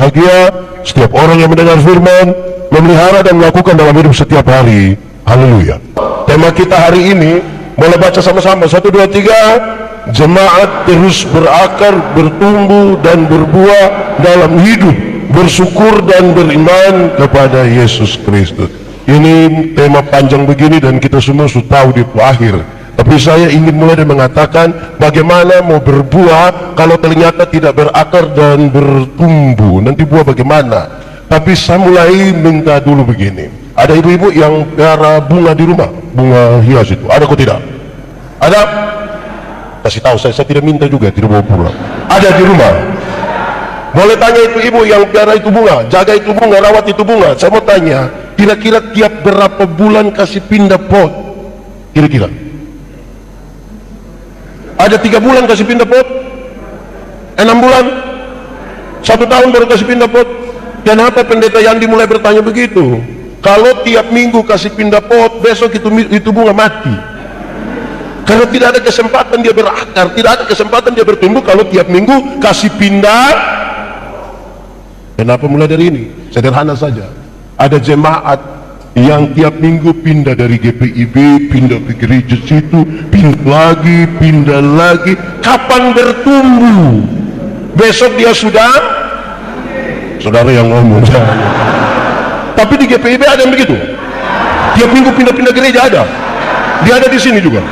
Bahagia setiap orang yang mendengar firman, memelihara dan melakukan dalam hidup setiap hari. Haleluya. Tema kita hari ini, boleh baca sama-sama, 1, 2, 3. Jemaat terus berakar, bertumbuh dan berbuah dalam hidup, bersyukur dan beriman kepada Yesus Kristus. Ini tema panjang begini dan kita semua sudah tahu di akhir. Tapi saya ingin mulai dengan mengatakan bagaimana mau berbuah kalau ternyata tidak berakar dan bertumbuh, nanti buah bagaimana. Tapi saya mulai minta dulu begini, ada ibu-ibu yang pelihara bunga di rumah, bunga hias itu, ada kok tidak? Ada? Kasih tahu saya tidak minta juga, tidak bawa pulang. Ada di rumah. Boleh tanya itu ibu yang pelihara itu bunga, jaga itu bunga, rawat itu bunga. Saya mau tanya, kira-kira tiap berapa bulan kasih pindah pot? Kira-kira? Ada 3 bulan kasih pindah pot, 6 bulan, 1 tahun baru kasih pindah pot. Kenapa pendeta Yandi mulai bertanya begitu? Kalau tiap minggu kasih pindah pot, besok itu bunga mati. Karena tidak ada kesempatan dia berakar, tidak ada kesempatan dia bertumbuh kalau tiap minggu kasih pindah. Kenapa mulai dari ini? Sederhana saja. Ada jemaat yang tiap minggu pindah dari GPIB, pindah ke gereja situ, pindah lagi. Kapan bertumbuh? Besok dia sudah, saudara yang ngomong. Tapi di GPIB ada yang begitu. Tiap minggu pindah-pindah gereja ada. Dia ada di sini juga.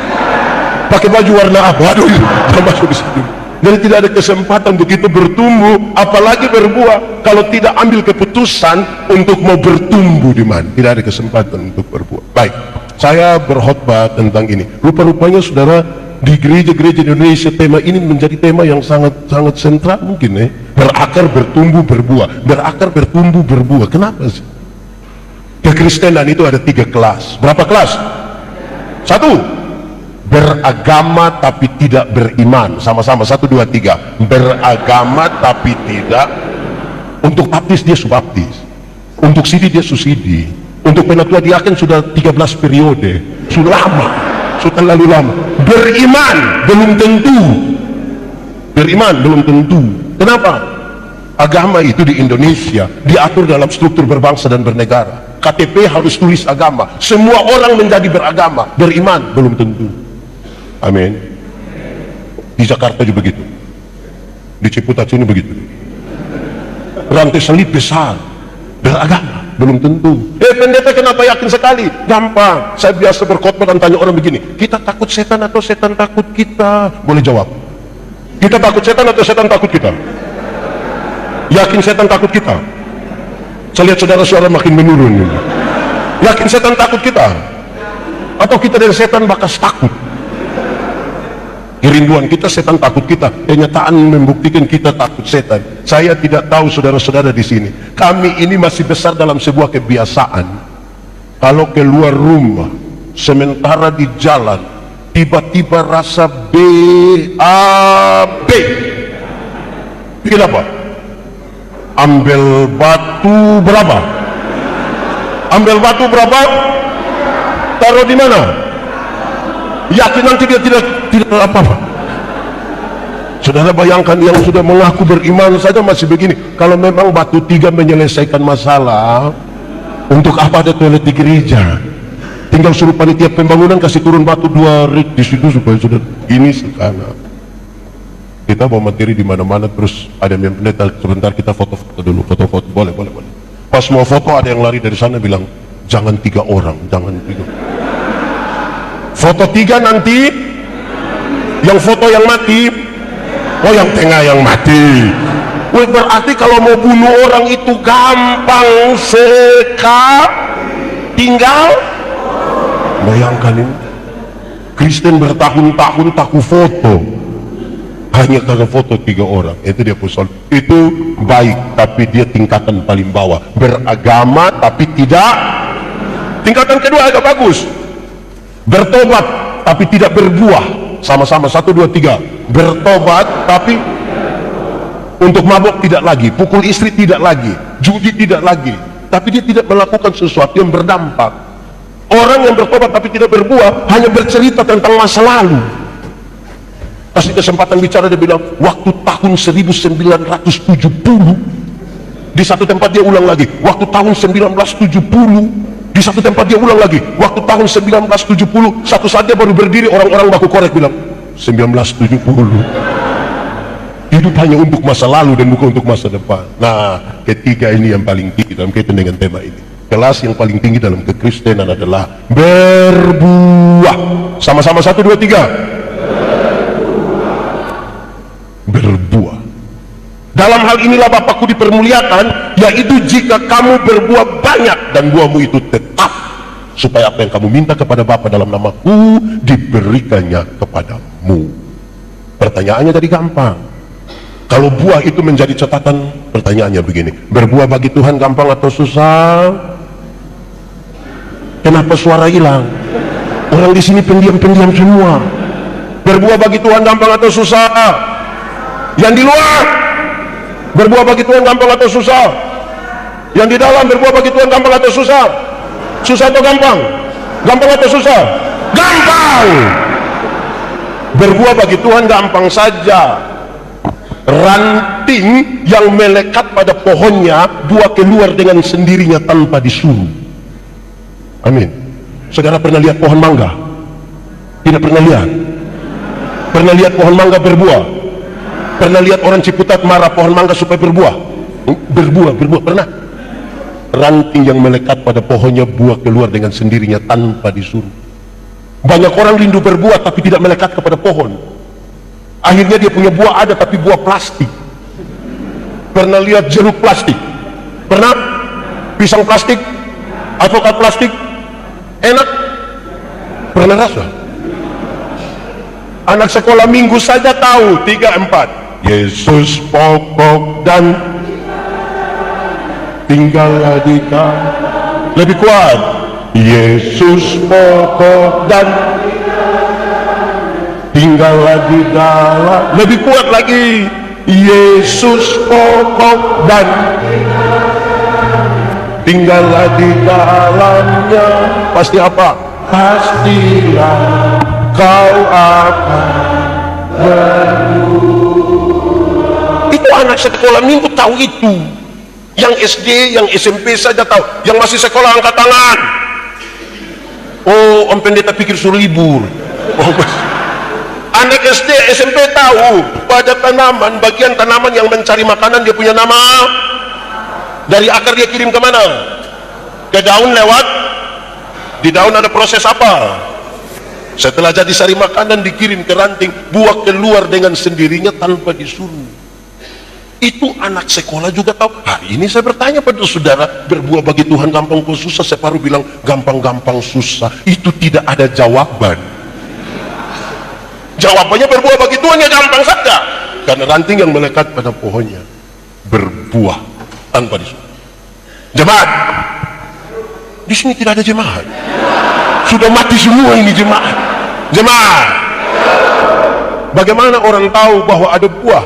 Pakai baju warna apa? Aduh, dia masuk di situ. Jadi tidak ada kesempatan begitu bertumbuh, apalagi berbuah kalau tidak ambil keputusan untuk mau bertumbuh di mana. Tidak ada kesempatan untuk berbuah. Baik, saya berkhotbah tentang ini. Rupa-rupanya saudara, di gereja-gereja Indonesia tema ini menjadi tema yang sangat sentral mungkin ya. Berakar, bertumbuh, berbuah. Berakar, bertumbuh, berbuah. Kenapa sih? Kekristenan itu ada 3 kelas. Berapa kelas? 1. Beragama tapi tidak beriman. Sama-sama, 1, 2, 3. Beragama tapi tidak. Untuk baptis dia subaptis, untuk sidi dia susidi, untuk penatua diaken sudah 13 periode, sudah lama, sudah terlalu lama. Beriman belum tentu. Beriman belum tentu. Kenapa? Agama itu di Indonesia diatur dalam struktur berbangsa dan bernegara. KTP harus tulis agama. Semua orang menjadi beragama. Beriman belum tentu. Amin. Di Jakarta juga begitu, di Ciputat sini begitu. Rantai salib besar, beragama belum tentu. Pendeta kenapa yakin sekali? Gampang, saya biasa berkhotbah dan tanya orang begini, kita takut setan atau setan takut kita? Boleh jawab, kita takut setan atau setan takut kita? Yakin setan takut kita? Saya lihat saudara-saudara makin menurun. Yakin setan takut kita? Atau kita dari setan bakas takut? Kerinduan kita setan takut kita, kenyataan membuktikan kita takut setan. Saya tidak tahu saudara-saudara di sini, kami ini masih besar dalam sebuah kebiasaan. Kalau keluar rumah, sementara di jalan tiba-tiba rasa BAB. Bikin apa? Ambil batu berapa? Ambil batu berapa? Taruh di mana? Yakin nanti dia tidak apa-apa. Saudara bayangkan yang sudah mengaku beriman saja masih begini. Kalau memang batu 3 menyelesaikan masalah, untuk apa ada toilet di gereja? Tinggal suruh panitia pembangunan kasih turun batu 2 rik di situ supaya sudah ini sekarang. Kita bawa materi di mana-mana, terus ada yang pendeta, sebentar kita foto-foto dulu, foto-foto boleh. Pas mau foto ada yang lari dari sana bilang, jangan 3 orang, jangan 3. Foto 3 nanti, yang foto yang mati, oh yang tengah yang mati. Berarti kalau mau bunuh orang itu gampang tinggal. Bayangkan ini, Kristen bertahun-tahun takut foto, hanya karena foto 3 orang. Itu dia pusat. Itu baik, tapi dia tingkatan paling bawah. Beragama tapi tidak. Tingkatan kedua agak bagus. Bertobat tapi tidak berbuah. Sama-sama, 1, 2, 3. Bertobat tapi untuk mabuk tidak lagi, pukul istri tidak lagi, judi tidak lagi, tapi dia tidak melakukan sesuatu yang berdampak. Orang yang bertobat tapi tidak berbuah hanya bercerita tentang masa lalu. Kasih kesempatan bicara, dia bilang waktu tahun 1970 Di satu tempat dia ulang lagi, waktu tahun 1970. Di satu tempat dia ulang lagi, waktu tahun 1970. Satu saat dia baru berdiri, orang-orang baku korek bilang 1970. Hidup hanya untuk masa lalu dan bukan untuk masa depan. Nah, ketiga ini yang paling tinggi dalam kaitan dengan tema ini. Kelas yang paling tinggi dalam kekristenan adalah berbuah. Sama-sama 1, 2, 3. Berbuah. Dalam hal inilah Bapakku dipermuliakan, yaitu jika kamu berbuah banyak dan buahmu itu tetap, supaya apa yang kamu minta kepada Bapa dalam namaku diberikannya kepadamu. Pertanyaannya tadi gampang. Kalau buah itu menjadi catatan, pertanyaannya begini: berbuah bagi Tuhan gampang atau susah? Kenapa suara hilang? Orang di sini pendiam-pendiam semua. Berbuah bagi Tuhan gampang atau susah? Yang di luar, berbuah bagi Tuhan gampang atau susah? Yang di dalam, berbuah bagi Tuhan gampang atau susah? Susah atau gampang? Gampang atau susah? Gampang. Berbuah bagi Tuhan gampang saja. Ranting yang melekat pada pohonnya, buah keluar dengan sendirinya tanpa disuruh. Amin. Saudara pernah lihat pohon mangga? Tidak pernah lihat? Pernah lihat pohon mangga berbuah? Pernah lihat orang Ciputat marah pohon mangga supaya berbuah? Berbuah, pernah? Ranting yang melekat pada pohonnya, buah keluar dengan sendirinya tanpa disuruh. Banyak orang rindu berbuah tapi tidak melekat kepada pohon. Akhirnya dia punya buah ada tapi buah plastik. Pernah lihat jeruk plastik? Pernah? Pisang plastik? Alpukat plastik? Enak? Pernah rasa? Anak sekolah minggu saja tahu 3, 4. Yesus pokok dan tinggallah di dalam. Lebih kuat. Yesus pokok dan tinggallah di dalam. Lebih kuat lagi. Yesus pokok dan tinggallah di dalamnya. Pasti apa? Pastilah kau akan berbuah. Itu anak sekolah minggu tahu itu. Yang SD, yang SMP saja tahu. Yang masih sekolah angkat tangan. Oh, Om Pendeta pikir suruh libur. Oh, anak SD, SMP tahu pada tanaman, bagian tanaman yang mencari makanan dia punya nama. Dari akar dia kirim kemana? Ke daun lewat. Di daun ada proses apa? Setelah jadi sari makanan dikirim ke ranting, buah keluar dengan sendirinya tanpa disuruh. Itu anak sekolah juga tahu. Hari ini saya bertanya pada saudara, berbuah bagi Tuhan gampang atau susah? Saya baru bilang gampang-gampang susah. Itu tidak ada jawaban. Jawabannya berbuah bagi Tuhan ya gampang saja, karena ranting yang melekat pada pohonnya berbuah tanpa disuruh. Jemaat, di sini tidak ada jemaat. Sudah mati semua ini jemaat. Jemaat, bagaimana orang tahu bahwa ada buah?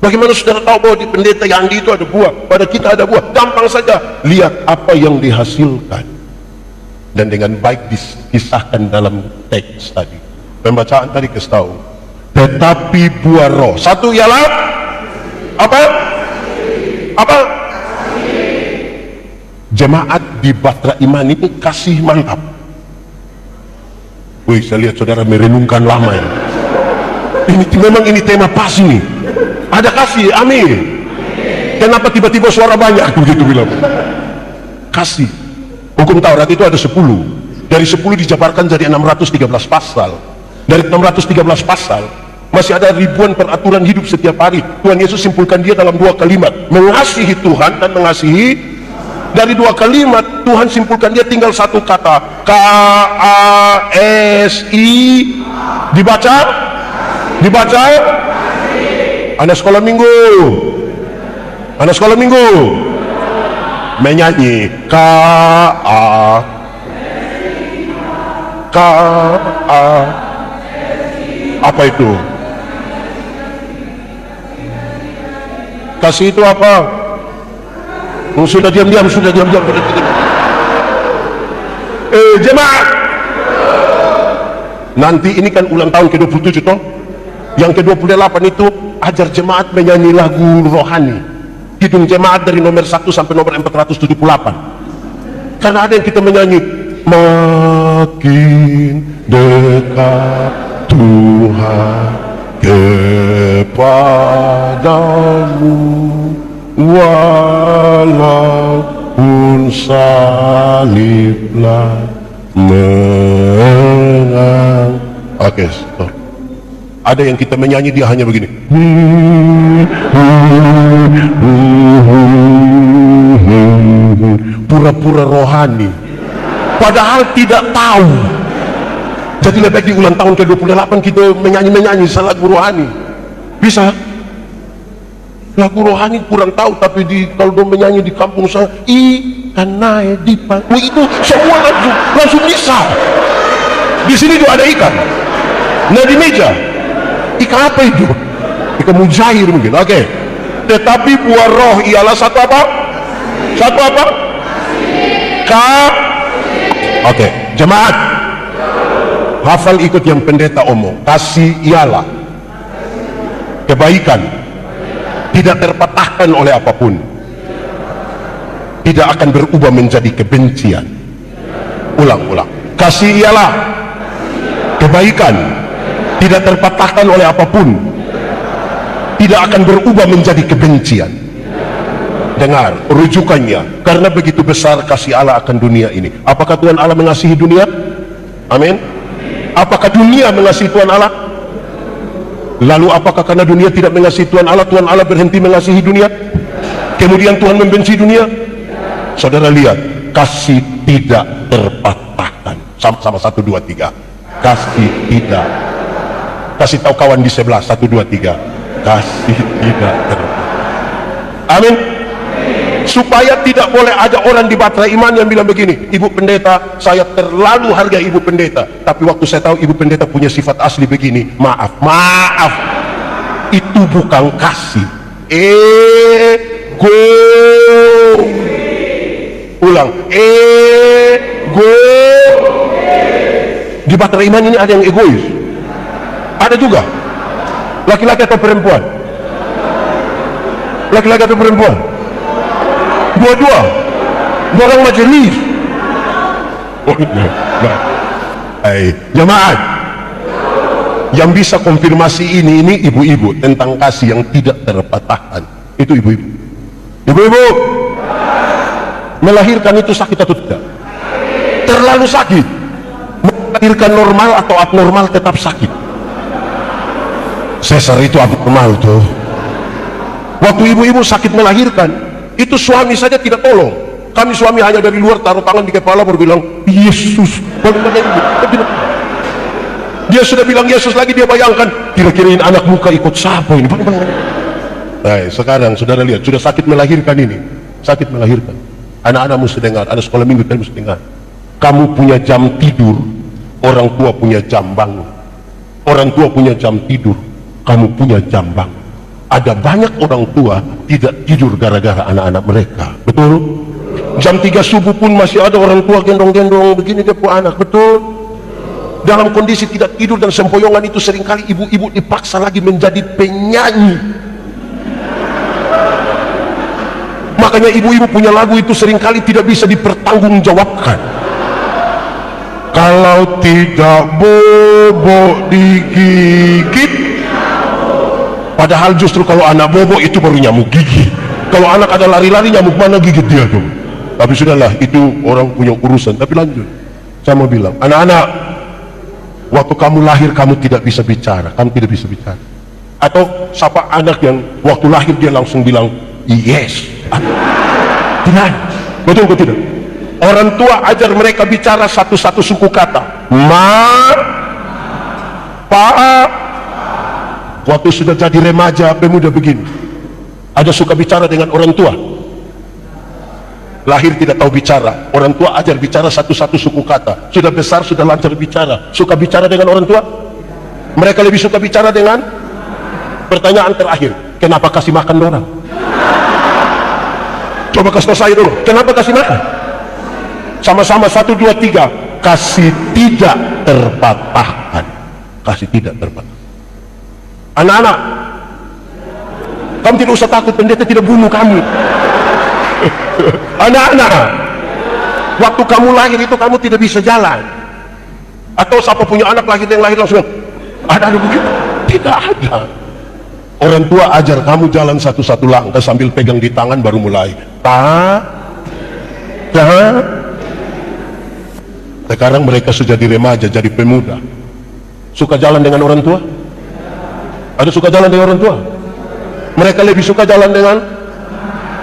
Bagaimana saudara tahu bahwa di pendeta Yandi itu ada buah, pada kita ada buah? Gampang saja, lihat apa yang dihasilkan dan dengan baik dikisahkan dalam teks tadi. Pembacaan tadi kasih tahu. Tetapi buah roh, satu ialah apa? Apa? Jemaat di Batra Iman ini kasih mantap. Wih, saya lihat saudara merenungkan lama ini. Memang ini tema pas ini. Ada kasih, amin. Kenapa tiba-tiba suara banyak begitu bilang? Kasih. Hukum Taurat itu ada 10. Dari 10 dijabarkan jadi 613 pasal. Dari 613 pasal masih ada ribuan peraturan hidup setiap hari. Tuhan Yesus simpulkan dia dalam 2 kalimat, mengasihi Tuhan dan mengasihi. Dari 2 kalimat Tuhan simpulkan dia tinggal 1 kata, K-A-S-I. Dibaca? Dibaca? Anak sekolah minggu, anak sekolah minggu menyanyi K-A K-A. Apa itu? Kasih itu apa? Sudah diam-diam, sudah diam-diam. Jemaat, nanti ini kan ulang tahun ke-27 toh. Yang ke-28 itu ajar jemaat menyanyi lagu rohani. Hitung jemaat dari nomor 1 sampai nomor 478. Karena ada yang kita menyanyi, makin dekat Tuhan kepadamu, walaupun saliblah menang. Oke, stop. Ada yang kita menyanyi dia hanya begini, pura-pura rohani, padahal tidak tahu. Jadi lebih baik di ulang tahun ke-28 kita menyanyi lagu rohani. Bisa lagu rohani kurang tahu, tapi kalau dia menyanyi di kampung sana, ikan naik di panggung, itu semua langsung bisa. Di sini juga ada ikan. Nah di meja ikan apa itu? Ikan mujair mungkin. Oke. Tetapi buah roh ialah satu apa? Satu apa? Oke, jemaat hafal ikut yang pendeta omong. Kasih ialah kebaikan, tidak terpatahkan oleh apapun, tidak akan berubah menjadi kebencian. Ulang. Kasih ialah kebaikan, tidak terpatahkan oleh apapun, tidak akan berubah menjadi kebencian. Dengar rujukannya, karena begitu besar kasih Allah akan dunia ini. Apakah Tuhan Allah mengasihi dunia? Amin. Apakah dunia mengasihi Tuhan Allah? Lalu apakah karena dunia tidak mengasihi Tuhan Allah berhenti mengasihi dunia? Kemudian Tuhan membenci dunia? Saudara lihat, kasih tidak terpatahkan. Sama 1, 2, 3. Kasih tidak. Kasih tahu kawan di sebelah, 1, 2, 3. Kasih tidak terpatahkan. Amin. Supaya tidak boleh ada orang di Batra Iman yang bilang begini, Ibu Pendeta, saya terlalu hargai Ibu Pendeta, tapi waktu saya tahu Ibu Pendeta punya sifat asli begini, maaf, itu bukan kasih. Ego. Ulang, ego. Di Batra Iman ini ada yang egois, ada juga. Laki-laki atau perempuan? Laki-laki atau perempuan? Dua-dua orang majelis. Jemaat yang bisa konfirmasi ini ibu-ibu tentang kasih yang tidak terpatahkan. Itu ibu-ibu. Ibu-ibu melahirkan itu sakit atau tidak? Terlalu sakit. Melahirkan normal atau abnormal tetap sakit. Sesar itu abnormal tuh. Waktu ibu-ibu sakit melahirkan, itu suami saja tidak tolong. Kami suami hanya dari luar taruh tangan di kepala berbilang Yesus. Dia sudah bilang Yesus lagi, dia bayangkan kira-kira ini anak muka ikut siapa ini. Nah, sekarang saudara lihat, sudah sakit melahirkan ini, sakit melahirkan. Anak-anak mesti dengar, anak sekolah minggu tadi mesti dengar. Kamu punya jam tidur, orang tua punya jam bangun. Orang tua punya jam tidur, kamu punya jam bangun. Ada banyak orang tua tidak tidur gara-gara anak-anak mereka, betul? Jam 3 subuh pun masih ada orang tua gendong-gendong begini dia punya anak, betul? Dalam kondisi tidak tidur dan sempoyongan itu seringkali ibu-ibu dipaksa lagi menjadi penyanyi. Makanya ibu-ibu punya lagu itu seringkali tidak bisa dipertanggungjawabkan. Kalau tidak bobo digigit, padahal justru kalau anak bobo itu baru nyamuk gigi. Kalau anak ada lari-lari, nyamuk mana gigit dia dong. Tapi sudahlah, itu orang punya urusan. Tapi lanjut, saya mau bilang, anak-anak, waktu kamu lahir kamu tidak bisa bicara, kamu tidak bisa bicara. Atau siapa anak yang waktu lahir dia langsung bilang yes? Tidak, betul atau tidak? Orang tua ajar mereka bicara satu-satu suku kata. Ma, pa. Waktu sudah jadi remaja, pemuda begini, ada suka bicara dengan orang tua. Lahir tidak tahu bicara, orang tua ajar bicara satu-satu suku kata. Sudah besar, sudah lancar bicara. Suka bicara dengan orang tua? Mereka lebih suka bicara dengan pertanyaan terakhir, kenapa kasih makan orang? Coba kasih tahu saya dulu, kenapa kasih makan? Sama-sama 1, 2, 3. Kasih tidak terpatahkan. Kasih tidak terpatahkan. Anak-anak, Kamu tidak usah takut, pendeta tidak bunuh kamu. Anak-anak, waktu kamu lahir itu kamu tidak bisa jalan. Atau siapa punya anak lahir yang lahir langsung ada begitu? Tidak ada. Orang tua ajar kamu jalan satu-satu langkah sambil pegang di tangan baru mulai. Sekarang mereka sudah jadi remaja, jadi pemuda. Suka jalan dengan orang tua? Ada suka jalan dengan orang tua? Mereka lebih suka jalan dengan...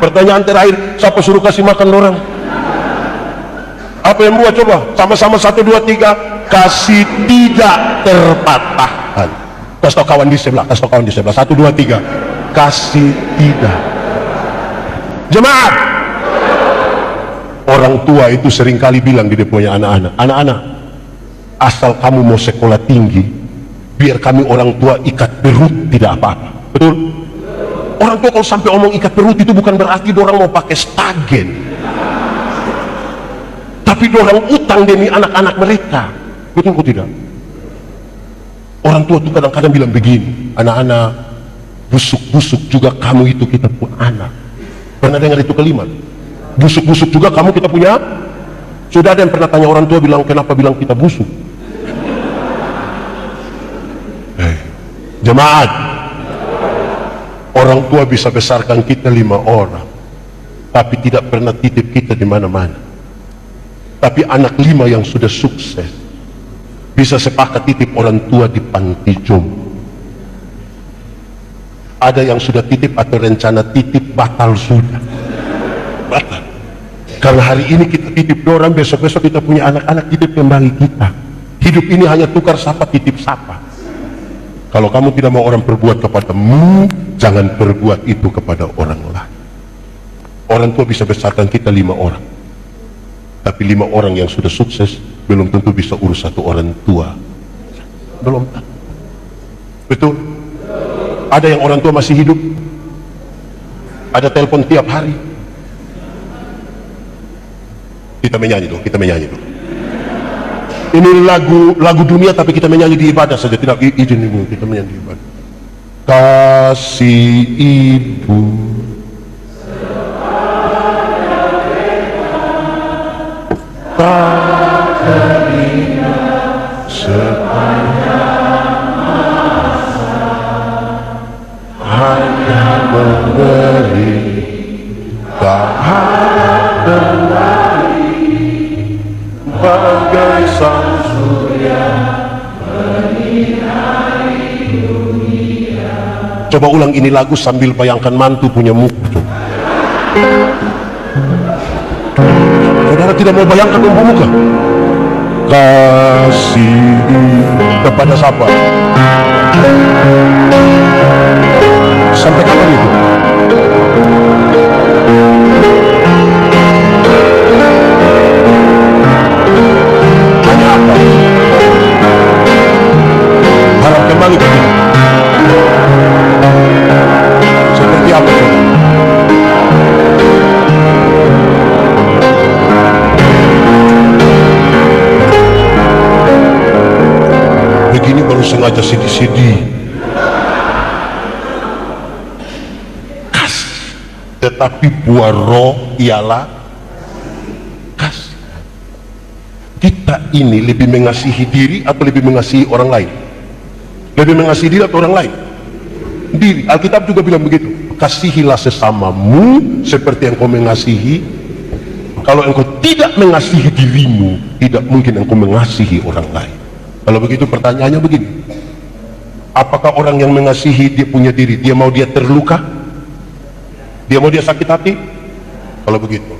Pertanyaan terakhir, siapa suruh kasih makan orang? Apa yang buat? Coba sama-sama 1, 2, 3. Kasih tidak terpatahkan. Kasih tau kawan di sebelah, kasih tau kawan di sebelah. 1, 2, 3. Kasih tidak. Jemaat, orang tua itu seringkali bilang di dia punya anak-anak, anak-anak, asal kamu mau sekolah tinggi, biar kami orang tua ikat perut tidak apa-apa. Betul? Orang tua kalau sampai omong ikat perut itu bukan berarti orang mau pakai stagen, tapi orang utang demi anak-anak mereka. Betul kok tidak? Orang tua itu kadang-kadang bilang begini, anak-anak, busuk-busuk juga kamu itu kita punya anak. Pernah dengar itu kalimat? Busuk-busuk juga kamu kita punya. Sudah ada yang pernah tanya orang tua bilang kenapa bilang kita busuk? Jemaat, orang tua bisa besarkan kita 5 orang, tapi tidak pernah titip kita di mana-mana. Tapi anak 5 yang sudah sukses bisa sepakat titip orang tua di panti jompo. Ada yang sudah titip atau rencana titip batal sudah. Batal. Karena hari ini kita titip orang, besok-besok kita punya anak-anak titip kembali kita. Hidup ini hanya tukar sapa titip sapa. Kalau kamu tidak mau orang perbuat kepadamu, jangan perbuat itu kepada orang lain. Orang tua bisa besarkan kita 5 orang, tapi 5 orang yang sudah sukses belum tentu bisa urus 1 orang tua. Belum tentu. Betul? Ada yang orang tua masih hidup, ada telepon tiap hari. Kita menyanyi dong, kita menyanyi dong. Ini lagu dunia tapi kita menyanyi di ibadah saja, tidak izin ibu, kita menyanyi di ibadah. Kasih ibu tak teringat sepanjang masa, hanya memberi tak ada bagai sang surya menyinari dunia. Coba ulang ini lagu sambil bayangkan mantu punya muka. Saudara tidak mau bayangkan muka muka. Kasih kepada siapa? Sampai kapan itu? Harap kembali ke kita. Seperti apa itu? Begini baru sengaja sedih-sedih. Kasih. Tetapi buah roh ialah kasih. Kita ini lebih mengasihi diri atau lebih mengasihi orang lain? Lebih mengasihi diri atau orang lain? Diri. Alkitab juga bilang begitu, kasihilah sesamamu seperti yang kau mengasihi. Kalau engkau tidak mengasihi dirimu, tidak mungkin engkau mengasihi orang lain. Kalau begitu pertanyaannya begini, apakah orang yang mengasihi dia punya diri, dia mau dia terluka? Dia mau dia sakit hati? Kalau begitu,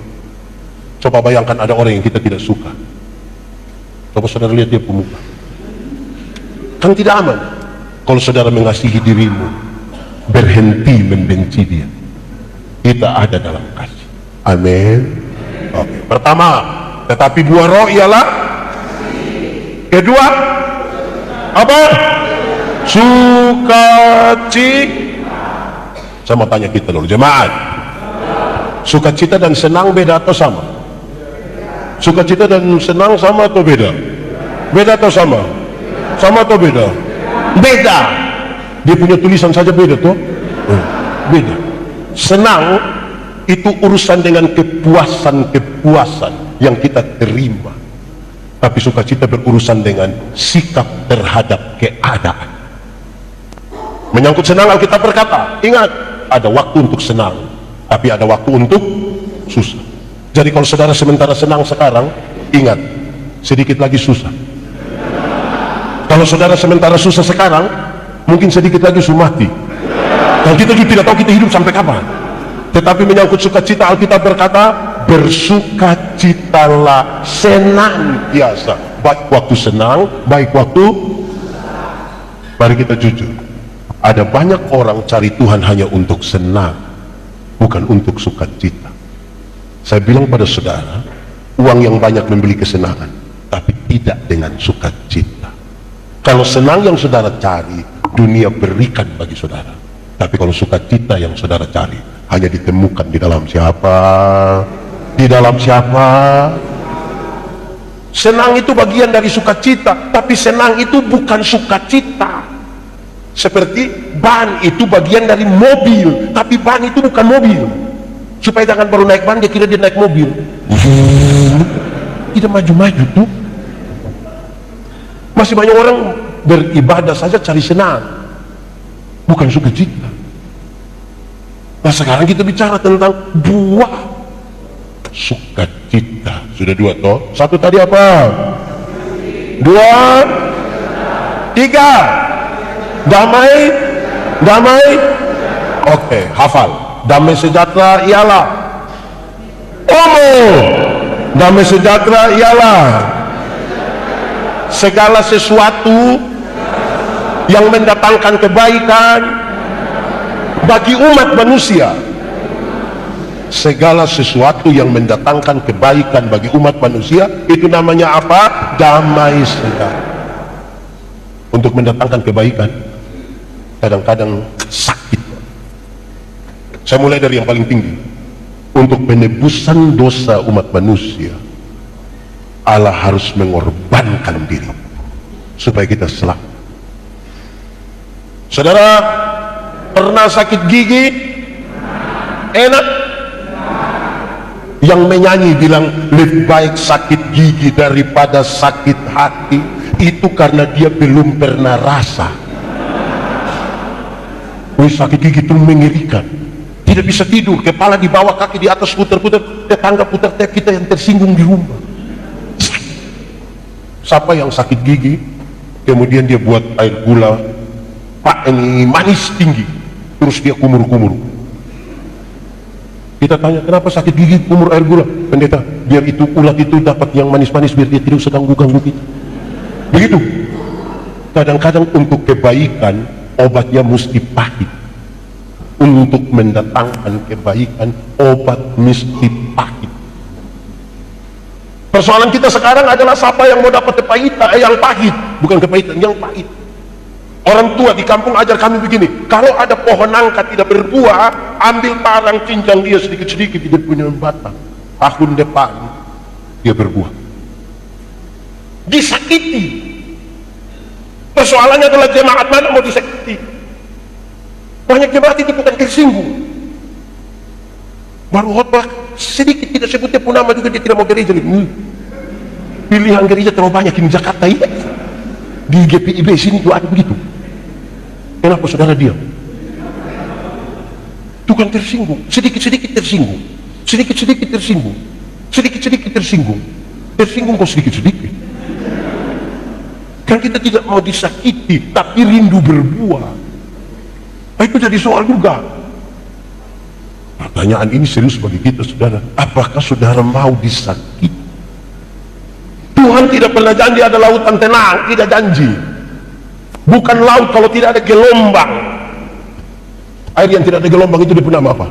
coba bayangkan ada orang yang kita tidak suka. Coba saudara lihat dia pemuka, kan tidak aman. Kalau saudara mengasihi dirimu, berhenti membenci dia. Kita ada dalam kasih. Amin. Oke. Pertama, tetapi buah roh ialah. Kedua, apa? Sukacita. Saya mau tanya kita dulu, jemaat. Sukacita dan senang beda atau sama? Sukacita dan senang sama atau beda? Beda atau sama? Sama atau beda? Beda. Dia punya tulisan saja beda tuh. Beda. senang itu urusan dengan kepuasan-kepuasan yang kita terima, tapi sukacita berurusan dengan sikap terhadap keadaan. Menyangkut senang, Alkitab berkata, ingat, ada waktu untuk senang, tapi ada waktu untuk susah. Jadi kalau saudara sementara senang sekarang, ingat, sedikit lagi susah. Kalau saudara sementara susah sekarang, mungkin sedikit lagi sudah mati. Dan kita juga tidak tahu kita hidup sampai kapan. Tetapi menyangkut sukacita, Alkitab berkata, bersukacitalah senantiasa, baik waktu senang, baik waktu. Mari kita jujur, ada banyak orang cari Tuhan hanya untuk senang, bukan untuk sukacita. Saya bilang pada saudara, uang yang banyak membeli kesenangan, tapi tidak dengan sukacita. Kalau senang yang saudara cari, dunia berikan bagi saudara. Tapi kalau sukacita yang saudara cari, hanya ditemukan di dalam siapa? Di dalam siapa? Senang itu bagian dari sukacita, tapi senang itu bukan sukacita. Seperti ban itu bagian dari mobil, tapi ban itu bukan mobil. Supaya jangan baru naik ban dia kira dia naik mobil. Tidak maju-maju tuh. Masih banyak orang beribadah saja cari senang, bukan sukacita. Nah sekarang kita bicara tentang buah sukacita. Sudah dua toh? Satu tadi apa? Dua, tiga. Damai, damai. Oke, hafal. Damai sejahtera ialah damai sejahtera ialah segala sesuatu yang mendatangkan kebaikan bagi umat manusia. Segala sesuatu yang mendatangkan kebaikan bagi umat manusia, itu namanya apa? Damai sejahtera. Untuk mendatangkan kebaikan, kadang-kadang sakit. Saya mulai dari yang paling tinggi. Untuk penebusan dosa umat manusia, Allah harus mengorbankan diri supaya kita selamat. Saudara pernah sakit gigi? Enak? Yang menyanyi bilang lebih baik sakit gigi daripada sakit hati, itu karena dia belum pernah rasa. Sakit gigi itu mengerikan. Tidak bisa tidur, kepala di bawah, kaki di atas, putar-putar, tetangga putar, kita yang tersinggung di rumah. Siapa yang sakit gigi kemudian dia buat air gula, Pak ini manis tinggi, terus dia kumur-kumur. Kita tanya, kenapa sakit gigi kumur air gula? Pendeta, biar itu ulat itu dapat yang manis-manis, biar dia tidak usah ganggu-ganggu kita. Begitu. Kadang-kadang untuk kebaikan obatnya mesti pahit. Untuk mendatangkan kebaikan obat mesti pahit. Persoalan kita sekarang adalah siapa yang mau dapat kepahitan, yang pahit, bukan kepahitan, yang pahit. Orang tua di kampung ajar kami begini, kalau ada pohon nangka tidak berbuah, ambil parang cincang dia sedikit-sedikit, tidak punya batang, tahun depan dia berbuah. Disakiti. Persoalannya adalah jemaat mana mau disakiti. Banyak jemaat itu bukan tersinggung, baru khotbah sedikit tidak sebutnya pun nama juga dia tidak mau gereja. Pilihan gereja terlalu banyak di Jakarta ya. Di GPIB sini juga ada begitu. Kenapa saudara diam? Itu kan tersinggung, sedikit-sedikit tersinggung, sedikit-sedikit tersinggung, sedikit-sedikit tersinggung, tersinggung kok sedikit-sedikit. Kan kita tidak mau disakiti, tapi rindu berbuah. Itu jadi soal juga. Pertanyaan ini serius bagi kita, saudara. Apakah saudara mau disakiti? Tuhan tidak pernah janji ada lautan tenang, tidak janji. Bukan laut kalau tidak ada gelombang. Air yang tidak ada gelombang itu bernama apa?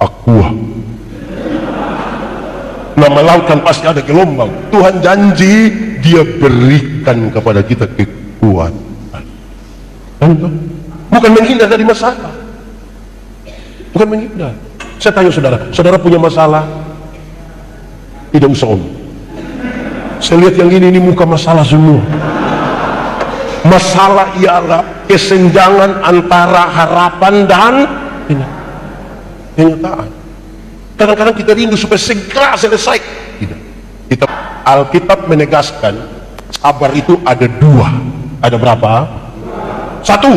Aqua. Nama laut kan pasti ada gelombang. Tuhan janji dia berikan kepada kita kekuatan. Bukan menghindar dari masalah, bukan menghindar. Saya tanya saudara, saudara punya masalah? Tidak usah om. Saya lihat yang ini muka masalah semua. Masalah ialah kesenjangan antara harapan dan kenyataan. Kadang-kadang kita rindu supaya segera selesai. Tidak. Alkitab menegaskan sabar itu ada dua. Ada berapa? Satu,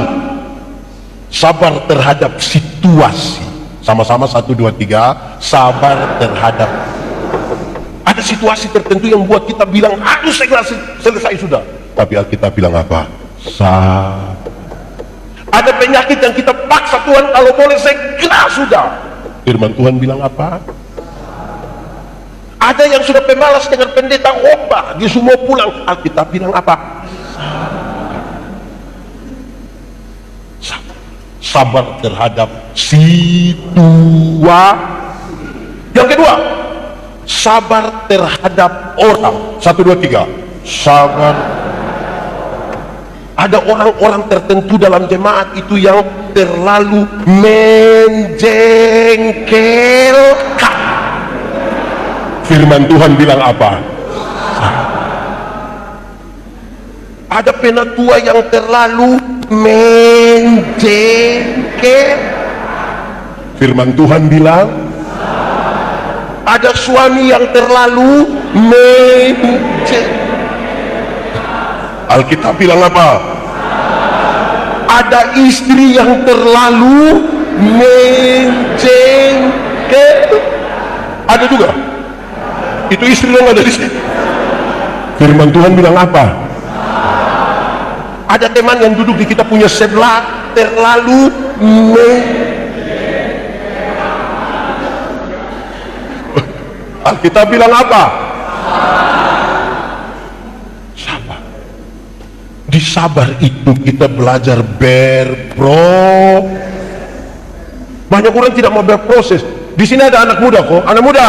sabar terhadap situasi. Sama-sama 1, 2, 3. Sabar terhadap. Ada situasi tertentu yang buat kita bilang harus segera selesai sudah. Tapi Alkitab bilang apa? Sabar. Ada penyakit yang kita paksa Tuhan kalau boleh segera sudah. Firman Tuhan bilang apa? Ada yang sudah pemalas dengan pendeta khotbah, dia semua pulang. Alkitab bilang apa? Sabar. Sabar terhadap situasi. Yang kedua, sabar terhadap orang. 1, 2, 3. Sabar. Ada orang-orang tertentu dalam jemaat itu yang terlalu menjengkelkan. Firman Tuhan bilang apa? Ada penatua yang terlalu menjengkel. Firman Tuhan bilang ada suami yang terlalu menjengkel. Alkitab bilang apa? Ada istri yang terlalu menjengkel. Ada juga. Itu istri yang ada di sini. Firman Tuhan bilang apa? Ada teman yang duduk di kita punya sebelah terlalu Alkitab bilang apa? Sabar. Di sabar itu kita belajar Banyak orang tidak mau berproses. Di sini ada anak muda kok, anak muda.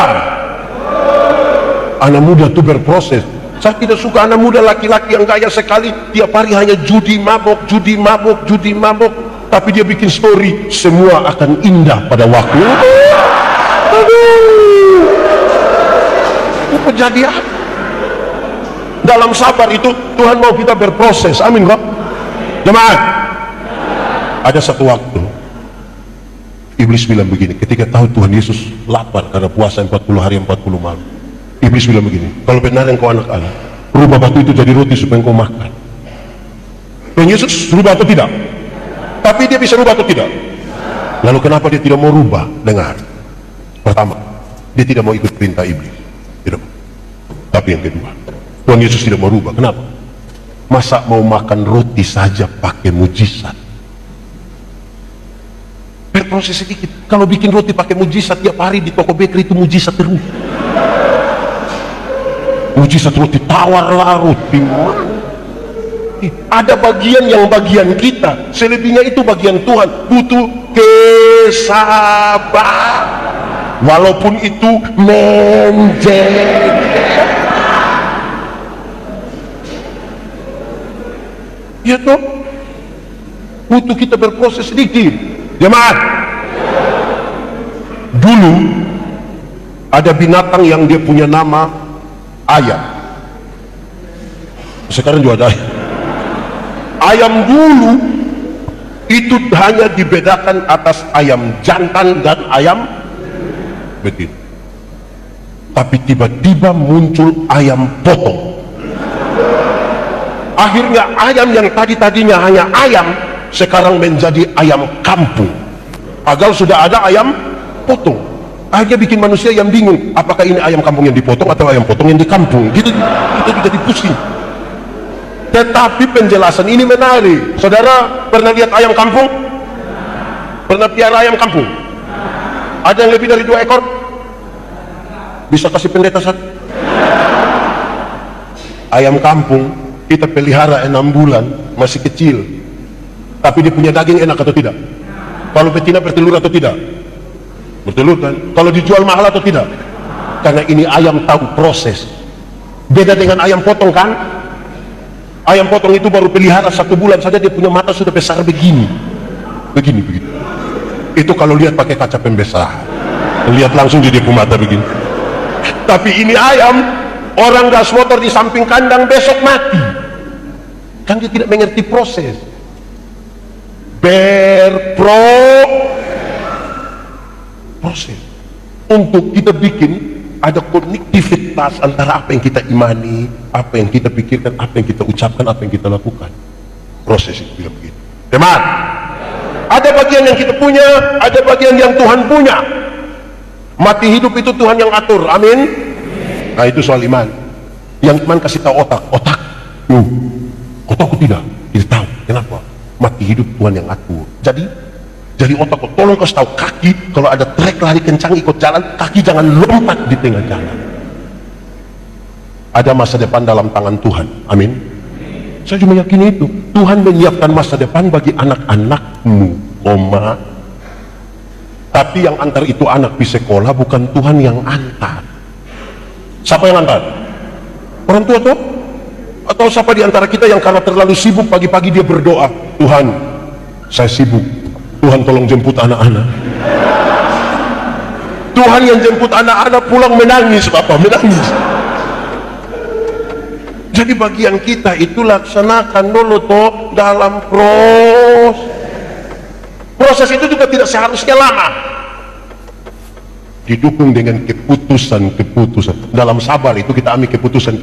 Anak muda itu berproses. Saya tidak suka anak muda laki-laki yang gaya sekali, tiap hari hanya judi mabok. Tapi dia bikin story, semua akan indah pada waktu. Itu kejadian. Dalam sabar itu Tuhan mau kita berproses. Amin kok. Jemaat, ada satu waktu Iblis bilang begini, ketika tahu Tuhan Yesus lapar karena puasa 40 hari 40 malam. Iblis bilang begini, kalau benar engkau anak Allah, rubah batu itu jadi roti supaya engkau makan. Tuhan Yesus rubah atau tidak? Tapi dia bisa rubah atau tidak? Lalu kenapa dia tidak mau rubah? Dengar. Pertama, dia tidak mau ikut perintah iblis. Tidak. Tapi yang kedua, Tuhan Yesus tidak mau rubah. Kenapa? Masa mau makan roti saja pakai mujizat? Berproses sedikit. Kalau bikin roti pakai mujizat tiap hari di toko bakery itu mujizat terus. Mujizat roti tawar lah, roti mana? Ada bagian yang bagian kita, selebihnya itu bagian Tuhan. Butuh kesabaran, walaupun itu menjengkel. Ya toh, butuh kita berproses sedikit. Jemaat, dulu ada binatang yang dia punya nama ayam. Sekarang juga ada ayam. Ayam dulu itu hanya dibedakan atas ayam jantan dan ayam betina. Tapi tiba-tiba muncul ayam potong. Akhirnya ayam yang tadinya hanya ayam sekarang menjadi ayam kampung. Padahal sudah ada ayam potong. Akhirnya bikin manusia yang bingung, apakah ini ayam kampung yang dipotong atau ayam potong yang di kampung. Gitu, kita jadi pusing. Tetapi penjelasan ini menarik. Saudara pernah lihat ayam kampung? Pernah piara ayam kampung? Ada yang lebih dari 2 ekor? Bisa kasih pendeta satu? Ayam kampung kita pelihara 6 bulan, masih kecil, tapi dia punya daging enak atau tidak? Kalau betina bertelur atau tidak? Bertelur kan? Kalau dijual mahal atau tidak? Karena ini ayam tahu proses. Beda dengan ayam potong kan? Ayam potong itu baru pelihara 1 bulan saja dia punya mata sudah besar begini. Begini. Itu kalau lihat pakai kaca pembesar. Lihat langsung dia punya mata begini. Tapi ini ayam, orang gas motor di samping kandang besok mati. Kan dia tidak mengerti proses. Proses. proses untuk kita bikin ada konektivitas antara apa yang kita imani, apa yang kita pikirkan, apa yang kita ucapkan, apa yang kita lakukan. Proses itu bila begitu. Teman, ada bagian yang kita punya, ada bagian yang Tuhan punya. Mati hidup itu Tuhan yang atur, amin. Nah itu soal iman. Yang iman kasih tahu otak, otakku tidak, kita tahu. Kenapa? Mati hidup Tuhan yang atur. Jadi otak tolong kasih tahu kaki, kalau ada trek lari kencang ikut jalan, kaki jangan lompat di tengah jalan. Ada masa depan dalam tangan Tuhan, amin. Saya cuma yakin itu. Tuhan menyiapkan masa depan bagi anak-anakmu, tapi yang antar itu anak di sekolah, bukan Tuhan yang antar. Siapa yang antar? Orang tua tuh? Atau siapa di antara kita yang karena terlalu sibuk pagi-pagi dia berdoa, Tuhan saya sibuk, Tuhan tolong jemput anak-anak. Tuhan yang jemput anak-anak pulang menangis, Bapak menangis. Jadi bagian kita itu laksanakan dulu toh dalam proses itu juga tidak seharusnya lama, didukung dengan keputusan. Dalam sabar itu kita ambil keputusan.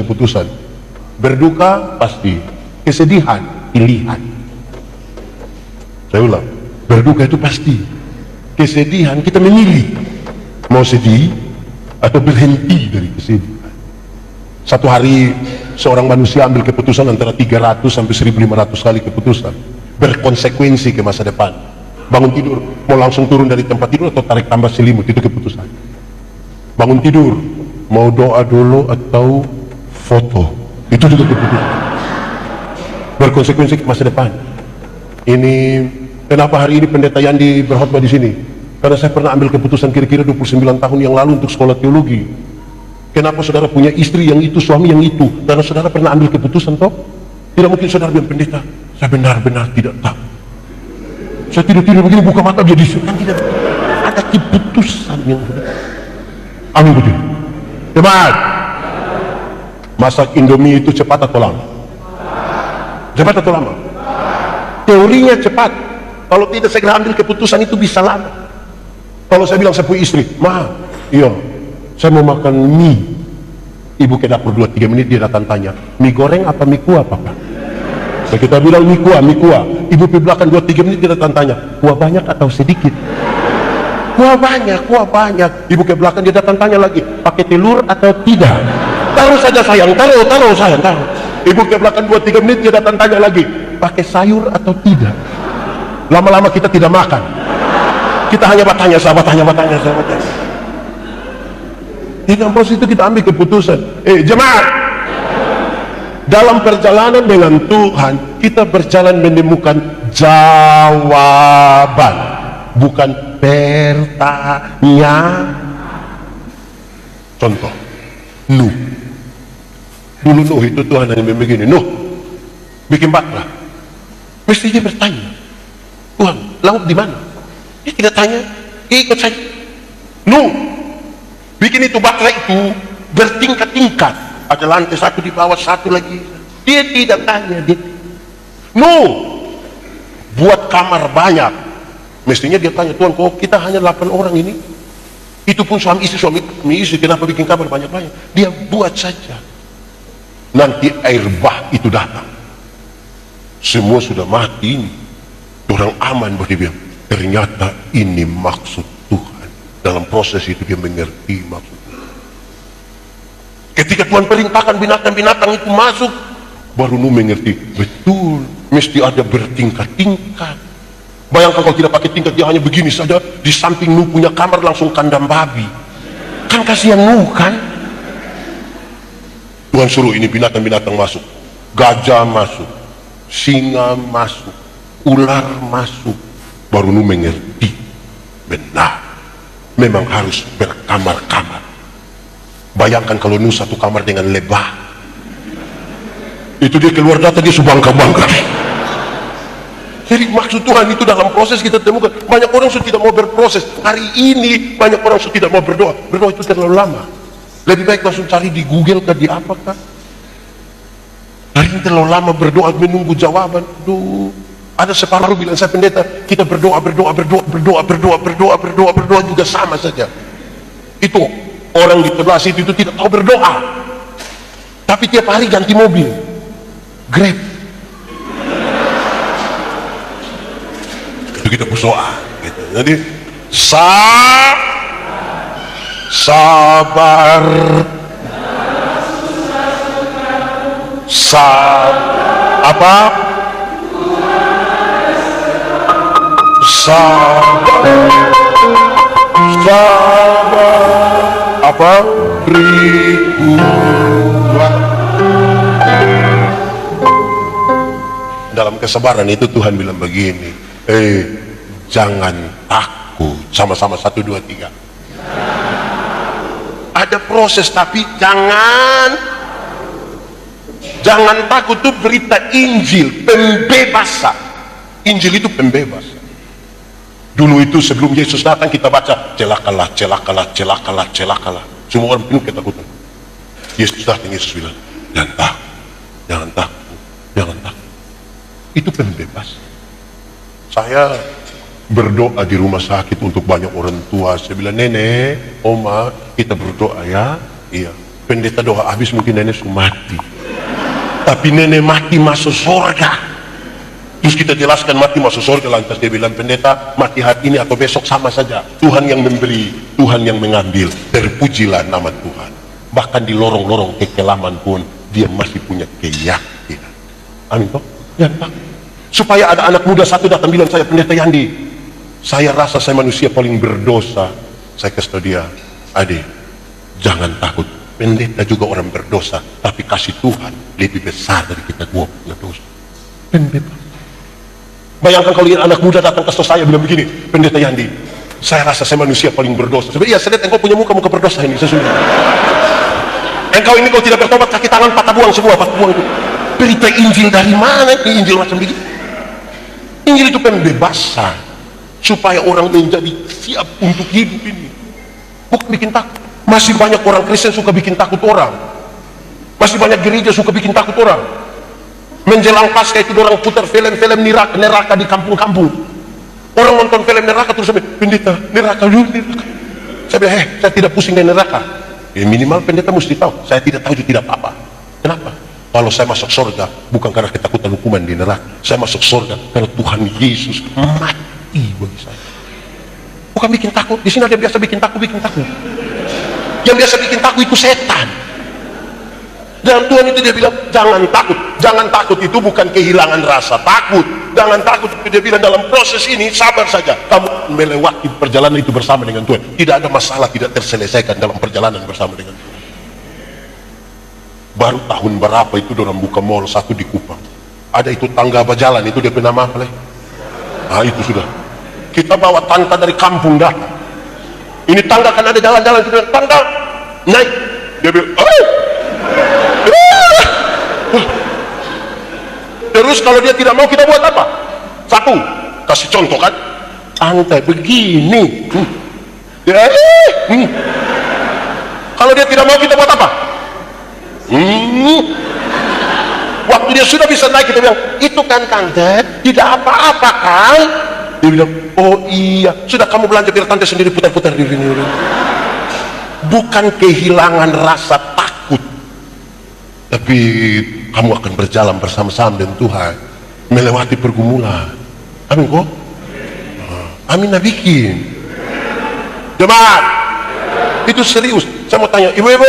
Berduka pasti, kesedihan pilihan. Saya ulang, berduka itu pasti, kesedihan kita memilih mau sedih atau berhenti dari kesedihan. Satu hari seorang manusia ambil keputusan antara 300 sampai 1500 kali keputusan, berkonsekuensi ke masa depan. Bangun tidur, mau langsung turun dari tempat tidur atau tarik tambah selimut, itu keputusan. Bangun tidur, mau doa dulu atau foto, itu juga keputusan. Berkonsekuensi ke masa depan. Ini kenapa hari ini pendeta Yandi berkhotbah di sini? Karena saya pernah ambil keputusan kira-kira 29 tahun yang lalu untuk sekolah teologi. Kenapa saudara punya istri yang itu, suami yang itu? Karena saudara pernah ambil keputusan toh? Tidak mungkin saudara bilang, pendeta, saya benar-benar tidak tahu. Saya tidur-tidur begini, buka mata jadi kan tidak ada keputusan yang benar. Amin betul. Teman, masak Indomie itu cepat atau lama? Cepat atau lama? Teorinya cepat. Kalau tidak segera ambil keputusan itu bisa lama. Kalau saya bilang saya punya istri, iya, saya mau makan mie. Ibu ke dapur 2-3 menit, dia datang tanya, mie goreng apa mie kuah, Papa? Saya kita bilang mie kuah. Ibu di belakang 2-3 menit, dia datang tanya, kuah banyak atau sedikit? Kuah banyak. Ibu ke belakang, dia datang tanya lagi, pakai telur atau tidak? Taruh saja sayang, taruh sayang, taruh. Ibu ke belakang 2-3 menit, dia datang tanya lagi, pakai sayur atau tidak? Lama-lama kita tidak makan. Kita hanya bertanya. Dengan proses itu kita ambil keputusan. Jemaat, dalam perjalanan dengan Tuhan kita berjalan menemukan jawaban, bukan pertanyaan. Contoh, Nuh. Dulu Nuh itu Tuhan hanya begini, Nuh bikin bahtera, mesti dia bertanya, Tuhan laut di mana? Dia tidak tanya, ikut saja. Nuh bikin itu bahtera itu bertingkat-tingkat, ada lantai satu di bawah, satu lagi. Dia tidak tanya, Nuh buat kamar banyak, mestinya dia tanya, Tuhan kok kita hanya 8 orang ini, itu pun suami istri, kenapa bikin kamar banyak-banyak? Dia buat saja. Nanti air bah itu datang, semua sudah mati ini, orang aman, baru dia bilang, ternyata ini maksud Tuhan. Dalam proses itu dia mengerti maksud Tuhan. Ketika Tuhan perintahkan binatang-binatang itu masuk, baru Nuh mengerti, betul, mesti ada bertingkat-tingkat. Bayangkan kalau tidak pakai tingkat, dia hanya begini saja, di samping Nuh punya kamar langsung kandang babi, kan kasihan Nuh kan. Tuhan suruh ini binatang-binatang masuk, gajah masuk, singa masuk, ular masuk, baru Nuh mengerti, benar, memang harus berkamar-kamar. Bayangkan kalau Nuh satu kamar dengan lebah, itu dia keluar data, dia subangka-bangka. Jadi maksud Tuhan itu dalam proses kita temukan. Banyak orang sudah tidak mau berproses. Hari ini banyak orang sudah tidak mau berdoa. Berdoa itu terlalu lama. Lebih baik langsung cari di Google kah, di apakah. Hari ini terlalu lama berdoa menunggu jawaban. Duh, Ada separuh bilang, saya pendeta, kita berdoa juga sama saja. Itu orang di sebelah situ itu tidak tahu berdoa, tapi tiap hari ganti mobil, Grab. Itu kita berdoa gitu. Jadi sabar, apa? Sabar, apa? Berikulah. Dalam kesabaran itu Tuhan bilang begini, jangan takut. Sama-sama 1, 2, 3. Ada proses, tapi jangan takut. Itu berita Injil, pembebasan. Injil itu pembebasan. Dulu itu sebelum Yesus datang kita baca, celakalah. Semua orang penuh ketakutan. Yesus datang, Yesus bilang, jangan takut. Itu pembebasan. Saya berdoa di rumah sakit untuk banyak orang tua. Saya bilang, nenek, oma, kita berdoa ya. Iya. Pendeta doa habis mungkin nenek sudah mati. Tapi nenek mati masuk surga. Terus kita jelaskan mati masuk surga, lantas dia bilang, pendeta, mati hari ini atau besok sama saja. Tuhan yang memberi, Tuhan yang mengambil. Terpujilah nama Tuhan. Bahkan di lorong-lorong kekelaman pun dia masih punya keyakinan. Amin toh? Ya, Pak. Supaya ada anak muda satu datang bilang, saya pendeta Yandi, saya rasa saya manusia paling berdosa. Saya kasih tahu dia, adik, jangan takut. Pendeta juga orang berdosa, tapi kasih Tuhan lebih besar dari kita dua punya dosa. Pendeta. Bayangkan kalau anak muda datang ke saya bilang begini, pendeta Yandi, saya rasa saya manusia paling berdosa. Sebenarnya, iya, saya lihat engkau punya muka berdosa ini, sesungguhnya. Engkau ini kau tidak bertobat, kaki tangan patah buang semua, patah buang itu. Berita Injil dari mana? Ini Injil macam begini. Injil itu pembebasan, supaya orang menjadi siap untuk hidup ini. Bukan bikin takut. Masih banyak orang Kristen suka bikin takut orang. Masih banyak gereja suka bikin takut orang. Menjelang Paskah itu orang putar film-film neraka di kampung-kampung. Orang nonton film neraka terus sampai, pendeta, neraka. Saya bilang, saya tidak pusing dari neraka. Ya, minimal pendeta mesti tahu. Saya tidak tahu itu tidak apa-apa. Kenapa? Kalau saya masuk surga, bukan karena ketakutan hukuman di neraka. Saya masuk surga karena Tuhan Yesus mati bagi saya. Bukan bikin takut. Di sini ada biasa bikin takut. Yang biasa bikin takut itu setan. Dan Tuhan itu dia bilang, jangan takut. Jangan takut itu bukan kehilangan rasa takut. Jangan takut itu dia bilang, dalam proses ini sabar saja. Kamu melewati perjalanan itu bersama dengan Tuhan. Tidak ada masalah tidak terselesaikan dalam perjalanan bersama dengan Tuhan. Baru tahun berapa itu orang buka mall satu di Kupang. Ada itu tangga berjalan, itu dia nama apa? Nah itu sudah. Kita bawa tangga dari kampung datang. Ini tangga kan ada jalan-jalan, kita tangga naik. Dia bilang, terus kalau dia tidak mau kita buat apa? Satu, kasih contoh kan, santai begini. Kalau dia tidak mau kita buat apa? Waktu dia sudah bisa naik kita bilang, itu kan tante tidak apa-apa kan? Dia bilang, oh iya, sudah kamu belanja biar tante sendiri putar-putar di sini. Bukan kehilangan rasa takut, tapi kamu akan berjalan bersama-sama dengan Tuhan, melewati pergumulan. Amin kok? Amin nabikin. Jemaat, itu serius. Saya mau tanya, ibu-ibu,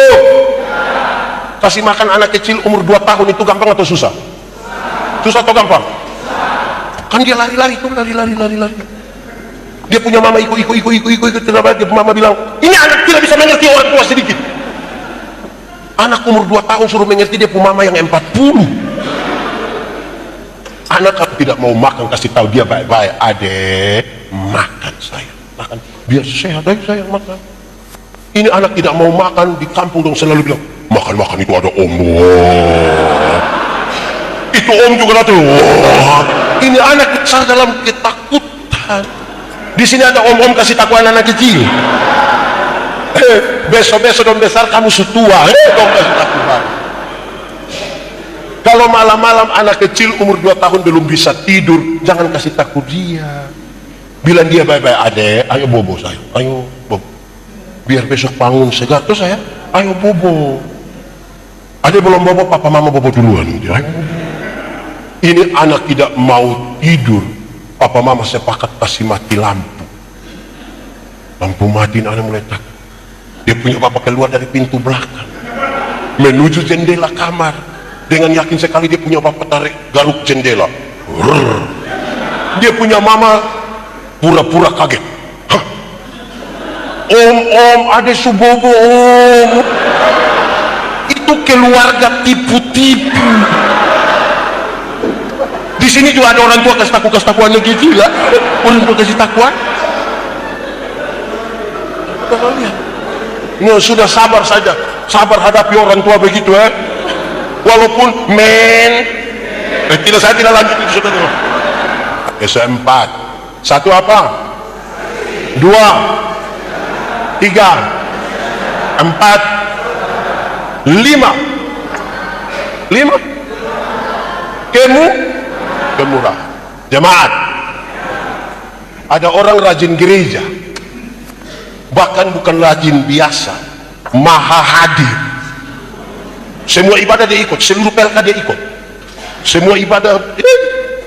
kasih makan anak kecil umur 2 tahun itu gampang atau susah? Susah atau gampang? Kan dia lari-lari tuh, lari. Dia punya mama ikut. Dia mama bilang, ini anak tidak bisa mengerti orang tua sedikit. Anak umur 2 tahun suruh mengerti dia punya mama yang 40. Anak kalau tidak mau makan kasih tahu dia baik-baik, adek makan saya, makan. Biar sehat aja saya makan. Ini anak tidak mau makan di kampung dong selalu bilang, makan itu ada om. Itu om juga tuh. Ini anak besar dalam ketakutan. Di sini ada om kasih takut anak kecil. Besok dong besar kamu setua. Dong kasih takut. Kalau malam-malam anak kecil umur 2 tahun belum bisa tidur, jangan kasih takut dia. Bilang dia baik-baik, adek, ayo bobo saya, ayo bobo. Biar besok bangun segar, terus saya, ayo bobo. Adek belum bobo, papa mama bobo duluan. Dia, ayo bobo. Ini anak tidak mau tidur, papa mama sepakat kasih mati lampu. Lampu mati, anak mulai takut. Dia punya papa keluar dari pintu belakang, menuju jendela kamar. Dengan yakin sekali dia punya bapak tarik garuk jendela. Dia punya mama pura-pura kaget. Hah? Om, ada subobo om. Itu keluarga tipu-tipu. Di sini juga ada orang tua kasih takuan gitu lah. Orang tua kasih takuan. Kalau lihat, no, sudah sabar saja, sabar hadapi orang tua begitu walaupun saya tidak lanjut itu saudara. Keempat, satu apa? 2, 3, 4, 5. Kemurah. Jemaat, ada orang rajin gereja, bahkan bukan rajin biasa, maha hadir. Semua ibadah dia ikut, seluruh PLK dia ikut. Semua ibadah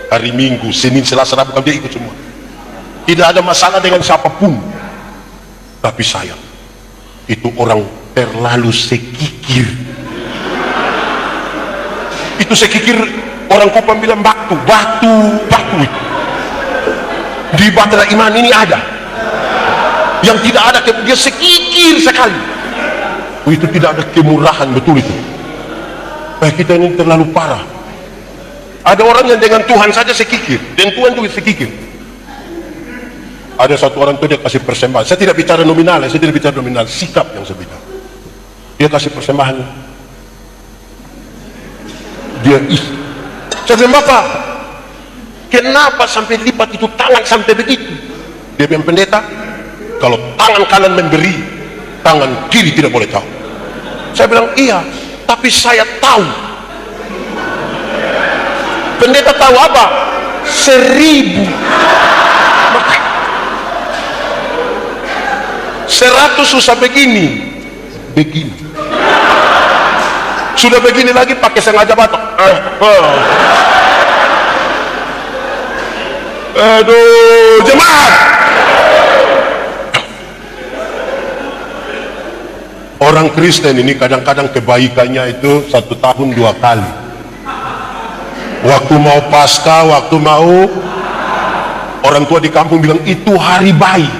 hari Minggu, Senin, Selasa, Rabu dia ikut semua. Tidak ada masalah dengan siapapun. Tapi saya, itu orang terlalu sekikir. Itu sekikir, orang Kupang bilang batu. Di Batara Iman ini ada. Yang tidak ada, dia sekikir sekali. Itu tidak ada kemurahan, betul itu. Kita ini terlalu parah. Ada orang yang dengan Tuhan saja sekikir, dan Tuhan juga sekikir. Ada satu orang itu dia kasih persembahan. Saya tidak bicara nominal, sikap yang saya bicara. Dia kasih persembahan. Dia saya bilang, Bapak, kenapa sampai lipat itu tangan sampai begitu? Dia bilang, pendeta, kalau tangan kanan memberi, tangan kiri tidak boleh tahu. Saya bilang, iya, tapi saya tahu. Pendeta tahu apa? 1000. Maka 100 susah begini. Sudah begini lagi pakai sengaja batok. Aduh, jemaat. Orang Kristen ini kadang-kadang kebaikannya itu 1 tahun 2 kali. Waktu mau Paskah, waktu mau orang tua di kampung bilang itu hari baik.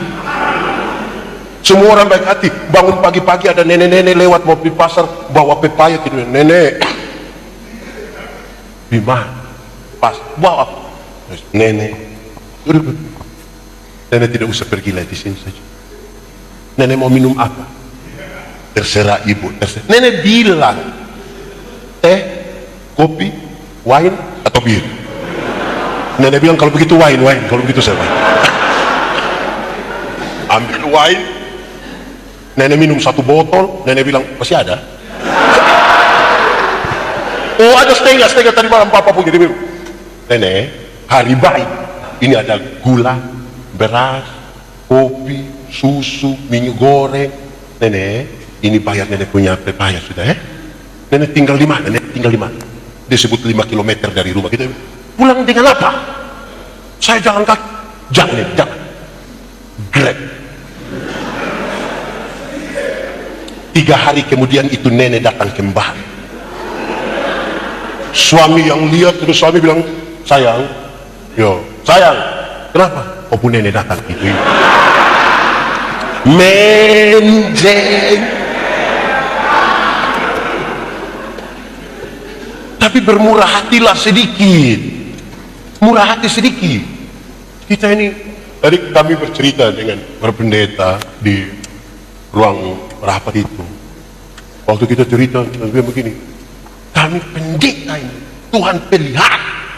Semua orang baik hati. Bangun pagi-pagi ada nenek-nenek lewat mau di pasar bawa pepaya gitu. Nenek, Bima, pas bawa nenek. Nenek tidak usah pergi lagi di sini saja. Nenek mau minum apa? Terserah ibu, terserah. Nenek bilang teh, kopi, wine atau bir. Nenek bilang kalau begitu wine, kalau begitu saya wine. Ambil wine, nenek minum 1 botol, nenek bilang masih ada. Oh ada setengah tadi malam papa punya dia bilang, nenek hari baik ini ada gula, beras, kopi, susu, minyak goreng. Nenek ini bayar nenek punya pepaya sudah Nenek tinggal di mana? Nenek tinggal di mana? Dia sebut 5 km dari rumah kita. Pulang dengan apa? Saya jalan kaki. Jangan. Grab. 3 hari kemudian itu nenek datang kembali. Suami yang lihat terus suami bilang, sayang, kenapa? Oh pun nenek datang itu. Menjeng. Tapi bermurah hatilah sedikit. Murah hati sedikit. Kita ini, tadi kami bercerita dengan pendeta di ruang rapat itu. Waktu kita cerita, begini, kami pendeta ini, Tuhan pelihara.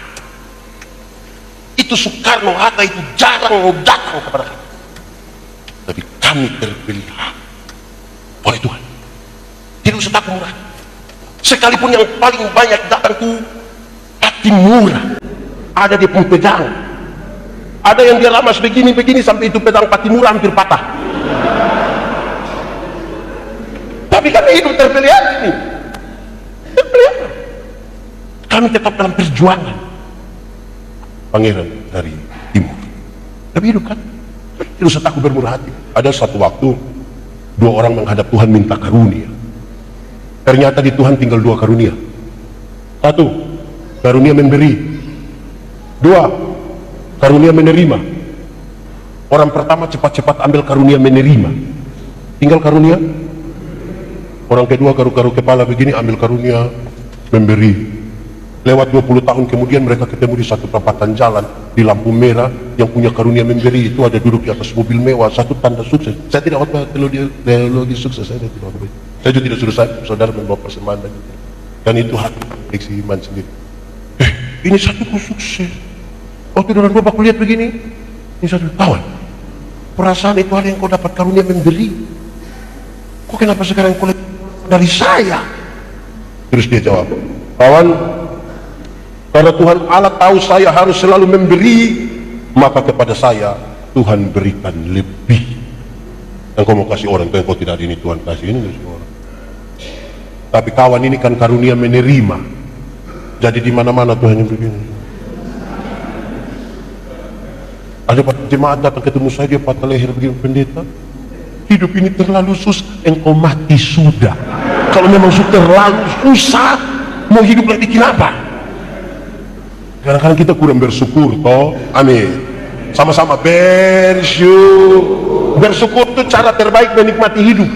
Itu Soekarno-Hatta itu jarang mau datang kepada kami. Tapi kami terpelihara oleh Tuhan. Tidak usah takut murah. Sekalipun yang paling banyak datang ke hati murah, ada dia pun pedang, ada yang dia ramas begini sampai itu pedang Patimura hampir patah. Tapi kami hidup terpelihara ini, terpelihara. Kami tetap dalam perjuangan. Pangeran dari timur, tapi hidup kan, tidak usah takut bermurah hati. Ada satu waktu, dua orang menghadap Tuhan minta karunia. Ternyata di Tuhan tinggal dua karunia. Satu, karunia memberi. Dua, karunia menerima. Orang pertama cepat-cepat ambil karunia menerima, tinggal karunia. Orang kedua garu-garu kepala begini ambil karunia memberi. Lewat 20 tahun kemudian mereka ketemu di satu perempatan jalan di lampu merah. Yang punya karunia memberi itu ada duduk di atas mobil mewah, satu tanda sukses. Saya tidak khotbah teologi sukses, saya tidak khotbah. Saya juga tidak suruh saudara membawa persembahan dan itu. Dan itu hati eksi iman sendiri. Ini satu kok sukses. Waktu dalam babak lihat begini, ini satu kawan. Perasaan itu hal yang kau dapat karunia memberi. Kok kenapa sekarang kau dari saya? Terus dia jawab, kawan, karena Tuhan Allah tahu saya harus selalu memberi, maka kepada saya Tuhan berikan lebih. Yang kau mau kasih orang, itu yang kau tidak ada ini Tuhan kasih, ini kasih orang. Tapi kawan ini kan karunia menerima. Jadi di mana-mana Tuhan yang begini. Ada jemaat datang ketemu saya, dia patah leher begini, pendeta, hidup ini terlalu susah, engkau mati sudah. Kalau memang sudah terlalu susah, mau hidup lagi kenapa? Kadang-kadang kita kurang bersyukur toh. Amin. Sama-sama bersyukur. Bersyukur itu cara terbaik menikmati hidup.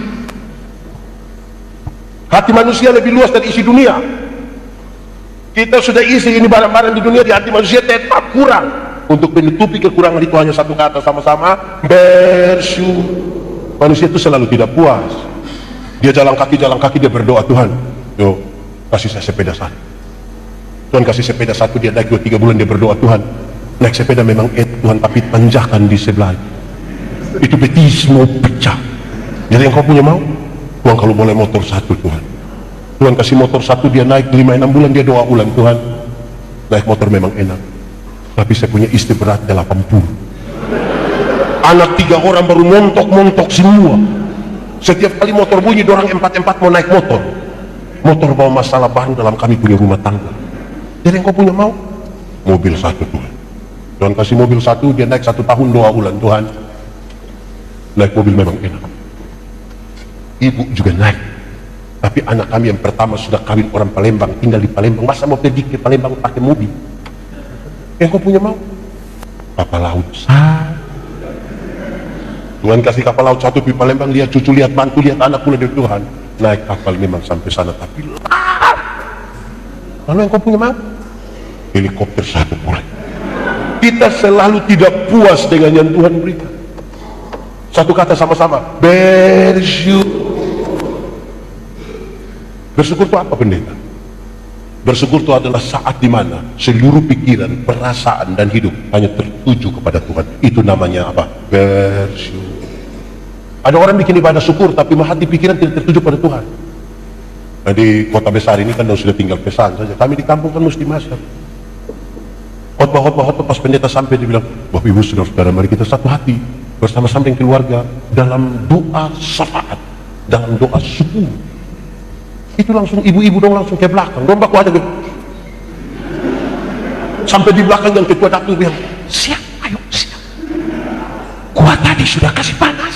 Hati manusia lebih luas dari isi dunia. Kita sudah isi ini barang-barang di dunia, di hati manusia tetap kurang. Untuk menutupi kekurangan itu hanya satu kata, sama-sama bersyukur. Manusia itu selalu tidak puas. Dia jalan kaki dia berdoa, Tuhan, yo kasih saya sepeda satu. Tuhan kasih sepeda satu, dia naik 2-3 bulan dia berdoa, Tuhan naik sepeda memang Tuhan, tapi tanjakan di sebelah itu betis mau pecah. Jadi yang kau punya mau, Tuhan kalau boleh motor satu, Tuhan kasih motor satu, dia naik 5-6 bulan dia doa ulang, Tuhan naik motor memang enak, tapi saya punya istri berat 80, anak 3 orang baru montok semua. Setiap kali motor bunyi, dorang 4-4 mau naik motor bawa masalah baru dalam kami punya rumah tangga. Jadi yang kau punya mau, mobil satu, Tuhan kasih mobil satu, dia naik 1 tahun doa ulang, Tuhan naik mobil memang enak. Ibu juga naik, tapi anak kami yang pertama sudah kawin orang Palembang, tinggal di Palembang, masa mau pergi ke Palembang pakai mobil? Yang kau punya mau, kapal laut satu. Tuhan kasih kapal laut satu di Palembang, lihat cucu, lihat mantu, lihat anak pula dari Tuhan naik kapal memang sampai sana, tapi lalu yang kau punya mau, helikopter satu pula. Kita selalu tidak puas dengan yang Tuhan berikan. Satu kata sama-sama, bersyukur. Bersyukur itu apa, pendeta? Bersyukur itu adalah saat dimana seluruh pikiran, perasaan dan hidup hanya tertuju kepada Tuhan. Itu namanya apa? Bersyukur. Ada orang bikin ibadah syukur tapi hati pikiran tidak tertuju pada Tuhan. Nah, di kota besar ini kan sudah tinggal pesan saja. Kami di kampung kan mesti masak. Khotbah pas pendeta sampai dia bilang, Bapak Ibu saudara-saudara, mari kita satu hati bersama-sama dengan keluarga dalam doa syafaat, dalam doa syukur. Itu langsung ibu-ibu dong langsung ke belakang, dong baku aja gitu. Sampai di belakang yang ketua dapur bilang, siap, ayo siap. Kuat tadi sudah kasih panas.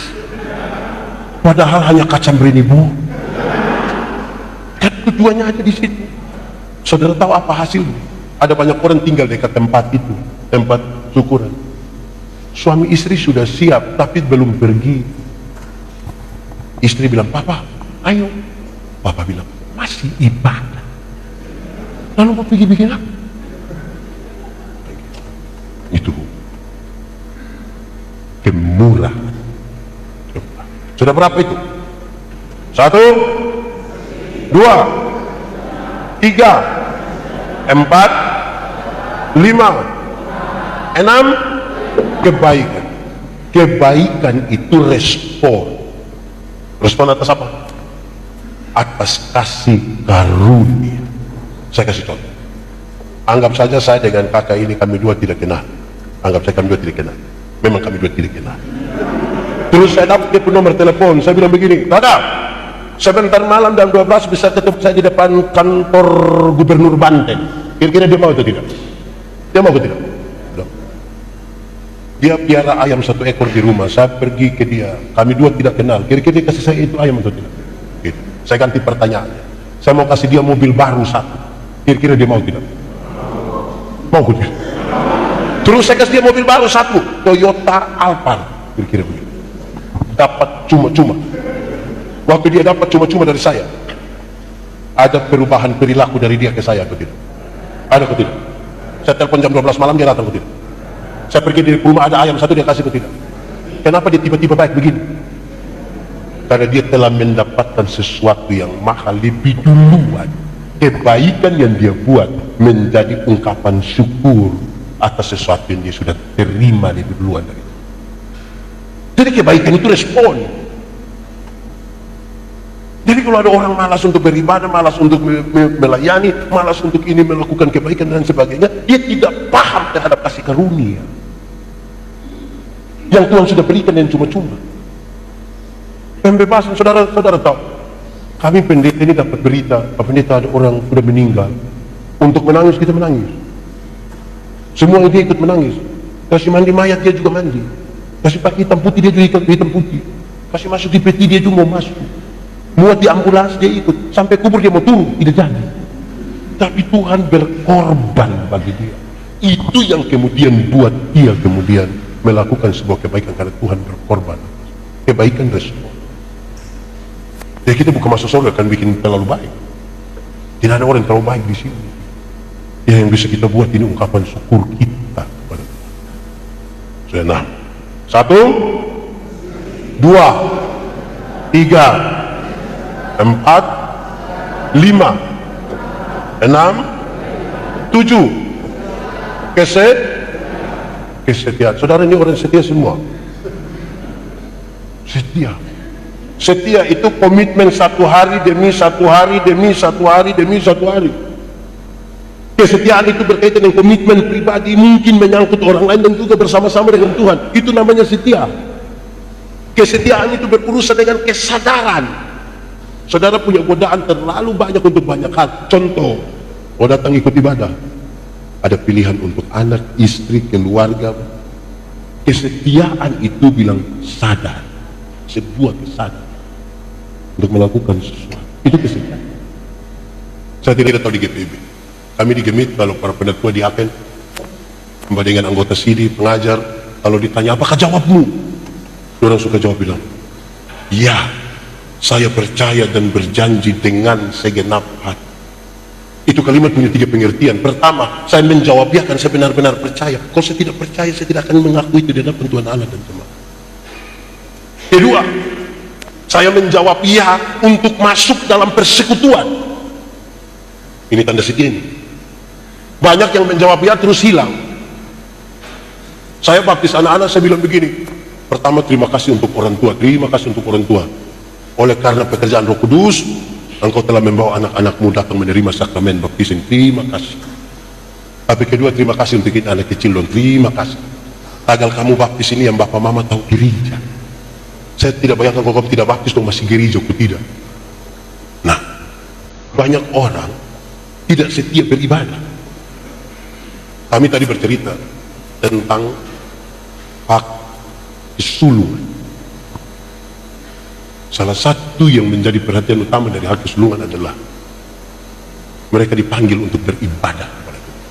Padahal hanya kacang beribu. Kan tujuannya ada di situ. Saudara tahu apa hasilnya? Ada banyak orang tinggal dekat tempat itu, tempat syukuran. Suami istri sudah siap tapi belum pergi. Istri bilang, Papa, ayo. Papa bilang, masih ibadah. Lalu mau pergi bikin apa? Itu kemurahan. Sudah berapa itu? 1, 2, 3, 4, 5, 6. Kebaikan itu respon atas apa? atas kasih karunia. Saya kasih contoh. Anggap saja saya dengan kakak ini, kami dua tidak kenal. Anggap saya kami dua tidak kenal. Memang kami dua tidak kenal. Terus saya dapat dia nomor telepon. Saya bilang begini, "Dada, sebentar malam jam 12 bisa ketemu saya di depan kantor Gubernur Banten." Kira-kira dia mau atau tidak? Dia mau atau tidak? Dia piara ayam 1 ekor di rumah. Saya pergi ke dia, kami dua tidak kenal. Kira-kira dia kasih saya itu ayam atau tidak? Gitu. Saya ganti pertanyaannya. Saya mau kasih dia mobil baru 1. Kira-kira dia mau tidak? Mau tidak? Terus saya kasih dia mobil baru 1, Toyota Alphard. Kira-kira begitu. Dapat cuma-cuma. Waktu dia dapat cuma-cuma dari saya, ada perubahan perilaku dari dia ke saya atau tidak? Ada atau tidak? Saya telepon jam 12 malam, dia datang atau tidak? Saya pergi di rumah, ada ayam 1, dia kasih atau tidak? Kenapa dia tiba-tiba baik begini? Karena dia telah mendapatkan sesuatu yang mahal lebih duluan. Kebaikan yang dia buat menjadi ungkapan syukur atas sesuatu yang dia sudah terima lebih duluan dari itu. Jadi kebaikan itu respon. Jadi kalau ada orang malas untuk beribadah, malas untuk melayani, malas untuk ini melakukan kebaikan dan sebagainya, dia tidak paham terhadap kasih karunia yang Tuhan sudah berikan yang cuma-cuma. Pembebasan, saudara tahu, kami pendeta ini dapat berita, Pak Pendeta ada orang sudah meninggal. Untuk menangis kita menangis. Semua dia ikut menangis. Kasih mandi mayat dia juga mandi. Kasih pakai hitam putih dia juga hitam putih. Kasih masuk di peti dia juga mau masuk. Muat di ambulans dia ikut. Sampai kubur dia mau turun, tidak jadi. Tapi Tuhan berkorban bagi dia. Itu yang kemudian buat dia kemudian melakukan sebuah kebaikan karena Tuhan berkorban. Kebaikan respon. Jadi kita bukan masuk surga kan bikin terlalu baik. Tidak ada orang yang terlalu baik di sini. Yang bisa kita buat ini ungkapan syukur kita kepada Tuhan. Sudah 6. 1, 2, 3, 4, 5, 6, 7. Kesetiaan. Saudara ini orang setia semua. Setia. Setia itu komitmen 1 hari demi 1 hari demi 1 hari demi 1 hari. Kesetiaan itu berkaitan dengan komitmen pribadi, mungkin menyangkut orang lain dan juga bersama-sama dengan Tuhan. Itu namanya setia. Kesetiaan itu berurusan dengan kesadaran. Saudara punya godaan terlalu banyak untuk banyak hal. Contoh, mau datang ikut ibadah, ada pilihan untuk anak, istri, keluarga. Kesetiaan itu bilang sadar, sebuah kesadaran untuk melakukan sesuatu. Itu kesetiaan. Saya tidak tahu di GPIB. Kami di Gemit, kalau para penatua di Apen, dengan anggota sidi, pengajar, kalau ditanya apakah jawabmu, orang suka jawab bilang, ya, saya percaya dan berjanji dengan segenap hati. Itu kalimat punya 3 pengertian. Pertama, saya menjawab ya kan saya benar-benar percaya. Kalau saya tidak percaya, saya tidak akan mengakui itu di hadapan Tuhan Allah dan jemaat. Kedua, saya menjawab ya untuk masuk dalam persekutuan. Ini tanda setia ini. Banyak yang menjawab ya terus hilang. Saya baptis anak-anak, saya bilang begini. Pertama, terima kasih untuk orang tua. Terima kasih untuk orang tua. Oleh karena pekerjaan Roh Kudus, engkau telah membawa anak-anakmu datang menerima sakramen baptisan. Terima kasih. Tapi kedua, terima kasih untuk kita anak kecil dong. Terima kasih. Tagal kamu baptis ini yang bapak mama tahu gereja. Saya tidak bayangkan kalau kamu tidak baptis dong masih gereja, aku tidak. Nah, banyak orang tidak setia beribadah. Kami tadi bercerita tentang hak kesulungan. Salah satu yang menjadi perhatian utama dari hak kesulungan adalah mereka dipanggil untuk beribadah kepada Tuhan.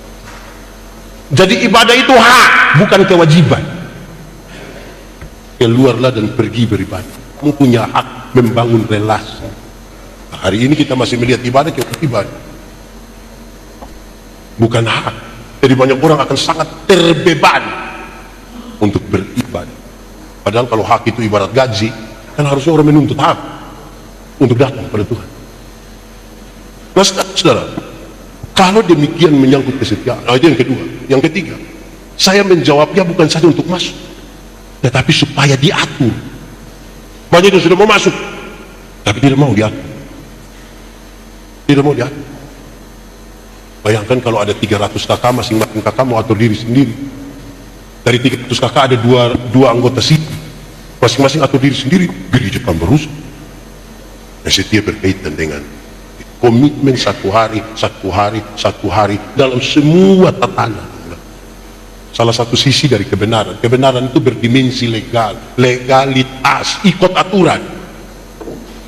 Jadi ibadah itu hak, bukan kewajiban. Keluarlah dan pergi beribadah. Kamu punya hak membangun relasi. Nah, hari ini kita masih melihat ibadah kewajiban, bukan hak. Jadi banyak orang akan sangat terbebani untuk beribadah. Padahal kalau hak itu ibarat gaji, kan harusnya orang menuntut hak untuk datang kepada Tuhan. Nah, saudara, kalau demikian menyangkut kesetiaan, itu yang kedua. Yang ketiga, saya menjawabnya bukan saja untuk masuk, tetapi supaya diatur. Banyak yang sudah mau masuk, tapi tidak mau diatur. Tidak mau diatur. Bayangkan kalau ada 300 kakak, masing-masing kakak mau atur diri sendiri. Dari 300 kakak ada dua anggota sipil, masing-masing atur diri sendiri, gereja akan berusaha. Dan setiap berkaitan dengan komitmen satu hari dalam semua tatanan. Salah satu sisi dari kebenaran itu berdimensi legal, legalitas, ikut aturan.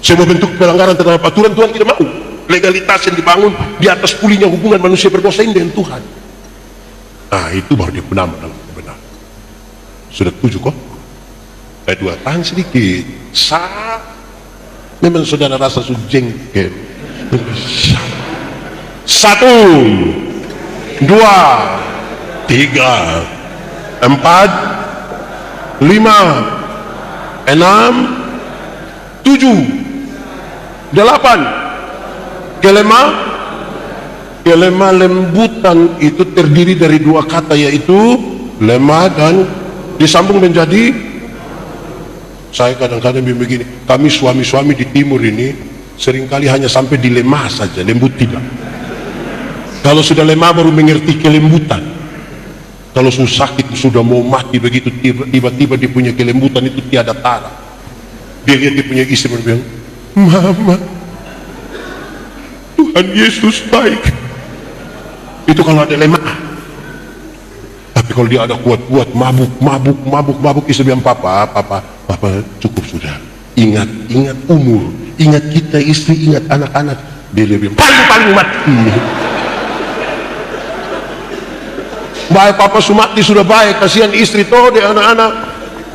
Semua bentuk pelanggaran terhadap aturan Tuhan tidak mau. Legalitas yang dibangun di atas pulihnya hubungan manusia berdosa ini dengan Tuhan. Nah, itu baru dia bernama dalam kebenaran. Sudah 7 kok? Kedua, tahan sedikit. Memang saudara rasa jengkel. 1, 2, 3, 4, 5, 6, 7, 8. Kelemah lembutan itu terdiri dari 2 kata, yaitu lemah dan disambung menjadi. Saya kadang-kadang begini, kami suami-suami di timur ini seringkali hanya sampai di lemah saja, lembut tidak. Kalau sudah lemah baru mengerti kelembutan. Kalau sudah sakit, sudah mau mati begitu, tiba-tiba dia punya kelembutan itu tiada tara. Dia lihat dia punya istri dan bilang, Mama, Tuhan Yesus baik. Itu kalau ada lemah. Tapi kalau dia ada kuat-kuat, mabuk, istri bilang, Papa, cukup sudah. Ingat umur, ingat kita istri, ingat anak-anak. Dia bilang, paling mati. Baik Papa Sumati sudah baik, kasihan istri toh, dia anak-anak.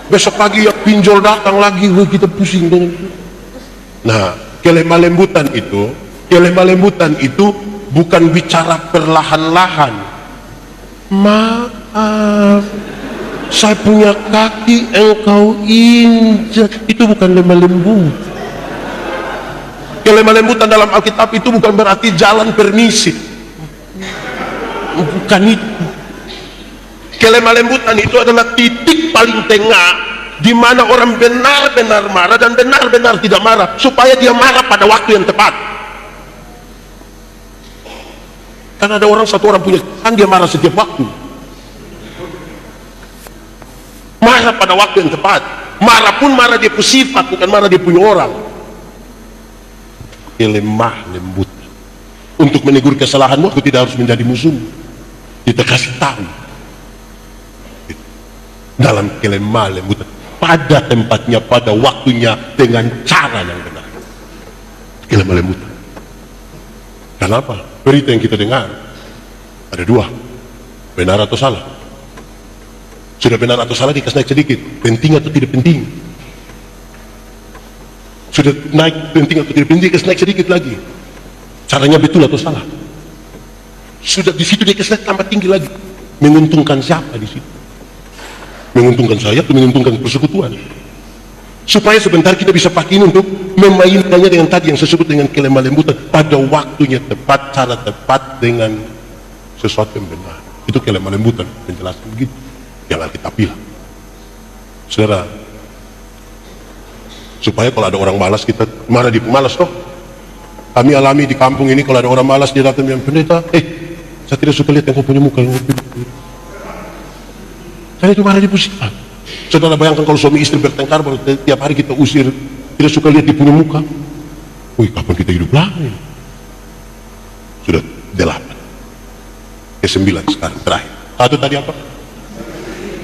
Besok pagi ya pinjol datang lagi, kita pusing dengan itu. Nah, kelemah lembutan itu bukan bicara perlahan-lahan. Maaf, saya punya kaki engkau injak. Itu bukan lemah lembut. Kelemah lembutan dalam Alkitab itu bukan berarti jalan permisif. Bukan itu. Kelemah lembutan itu adalah titik paling tengah di mana orang benar-benar marah dan benar-benar tidak marah, supaya dia marah pada waktu yang tepat. Karena ada satu orang punya kan dia marah setiap waktu. Marah pada waktu yang tepat. Marah pun marah dia punya sifat, bukan marah dia punya orang. Kelemah lembut. Untuk menegur kesalahanmu, aku tidak harus menjadi musuh. Kita kasih tahu. Dalam kelemah lembutan, pada tempatnya, pada waktunya, dengan cara yang benar. Kelemah lembutan. Kenapa? Berita yang kita dengar ada 2, benar atau salah. Sudah benar atau salah dikasih naik sedikit, penting atau tidak penting. Sudah naik penting atau tidak penting, dikasih naik sedikit lagi. Caranya betul atau salah. Sudah di situ dikasih naik tambah tinggi lagi. Menguntungkan siapa di situ? Menguntungkan saya atau menguntungkan persekutuan? Supaya sebentar kita bisa pakai ini untuk memainkannya dengan tadi yang saya sebut dengan kelemah lembutan, pada waktunya tepat, cara tepat, dengan sesuatu yang benar. Itu kelemah lembutan, menjelaskan begitu yang Alkitab bilang. Saudara, supaya kalau ada orang malas, kita marah di pemalas toh. Kami alami di kampung ini, kalau ada orang malas dia datang bilang, pendeta, saya tidak suka lihat yang kau punya muka. Saya itu marah di pusat. Saudara bayangkan kalau suami istri bertengkar, baru tiap hari kita usir, tidak suka lihat dia punya muka. Wih, kapan kita hidup lagi? Sudah 8. Ke 9 sekarang terakhir. 1 tadi apa?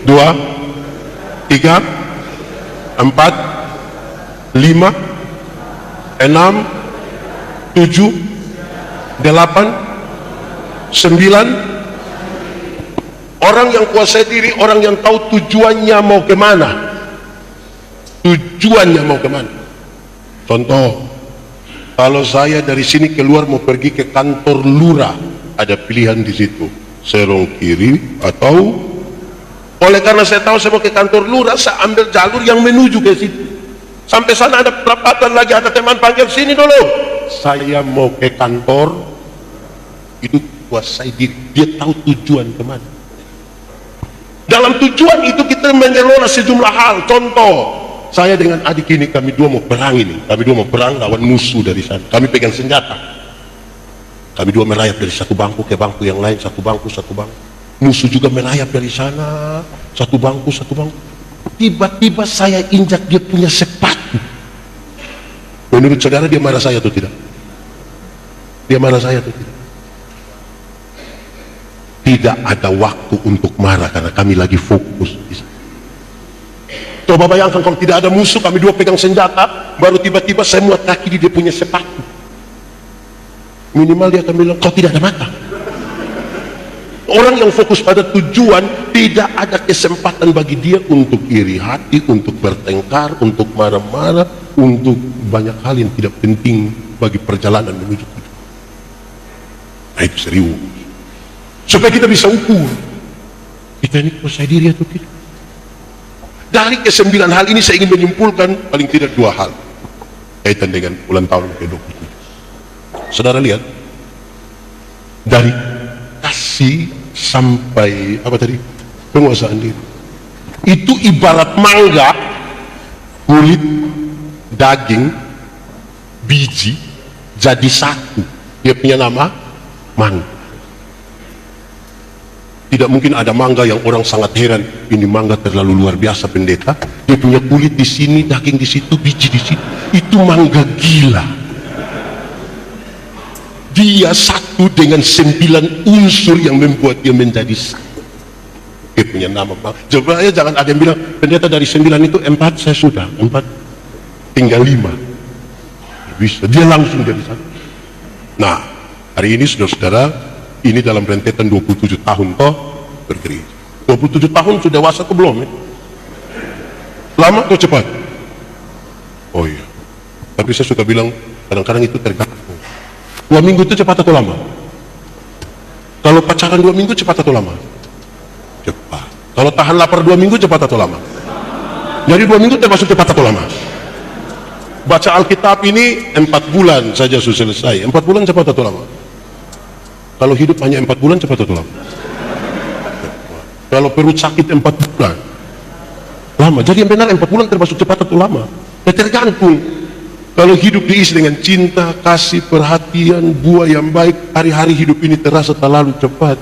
2, 3, 4, 5, 6, 7, 8, 9. Orang yang kuasai diri, orang yang tahu tujuannya mau kemana. Tujuannya mau kemana. Contoh, kalau saya dari sini keluar mau pergi ke kantor lurah, ada pilihan di situ, serong kiri atau, oleh karena saya tahu saya mau ke kantor lurah, saya ambil jalur yang menuju ke situ. Sampai sana ada perapatan lagi, ada teman panggil, sini dulu, saya mau ke kantor. Itu kuasai diri, dia tahu tujuan kemana. Dalam tujuan itu kita mengelola sejumlah hal. Contoh, saya dengan adik ini, kami dua mau perang ini. Kami dua mau perang lawan musuh dari sana. Kami pegang senjata. Kami dua merayap dari satu bangku ke bangku yang lain, satu bangku, satu bangku. Musuh juga merayap dari sana, satu bangku, satu bangku. Tiba-tiba saya injak dia punya sepatu. Menurut saudara dia marah saya atau tidak? Dia marah saya atau tidak? Tidak ada waktu untuk marah karena kami lagi fokus. Coba bayangkan kalau tidak ada musuh, kami dua pegang senjata, baru tiba-tiba saya muat kaki di dia punya sepatu. Minimal dia akan bilang, kau tidak ada mata. Orang yang fokus pada tujuan, tidak ada kesempatan bagi dia untuk iri hati, untuk bertengkar, untuk marah-marah, untuk banyak hal yang tidak penting bagi perjalanan menuju tujuan. Nah itu serius. Supaya kita bisa ukur, kita ini percaya diri atau tidak. Dari ke-9 hal ini saya ingin menyimpulkan paling tidak 2 hal kaitan dengan ulang tahun ke-27. Saudara lihat, dari kasih sampai apa tadi, penguasaan diri, itu ibarat mangga, kulit, daging, biji jadi satu. Dia punya nama mangga. Tidak mungkin ada mangga yang orang sangat heran, ini mangga terlalu luar biasa pendeta, dia punya kulit di sini, daging di situ, biji di situ. Itu mangga gila. Dia satu dengan 9 unsur yang membuat dia menjadi satu. Dia punya nama mangga. Coba ya jangan ada yang bilang, pendeta dari 9 itu 4 saya sudah, 4 tinggal 5. Bisa, dia langsung jadi satu. Nah, hari ini saudara-saudara, ini dalam rentetan 27 tahun toh bergereja. 27 tahun sudah dewasa atau belum ya? Lama atau cepat? Oh iya. Tapi saya suka bilang kadang-kadang itu tergantung. 2 minggu itu cepat atau lama? Kalau pacaran 2 minggu cepat atau lama? Cepat. Kalau tahan lapar 2 minggu cepat atau lama? Jadi 2 minggu termasuk cepat atau lama? Baca Alkitab ini 4 bulan saja sudah selesai. 4 bulan cepat atau lama? Kalau hidup hanya 4 bulan cepat atau lama? Kalau perut sakit 4 bulan lama. Jadi yang benar 4 bulan termasuk cepat atau lama? Ya tergantung. Kalau hidup diisi dengan cinta, kasih, perhatian, buah yang baik, hari-hari hidup ini terasa terlalu cepat.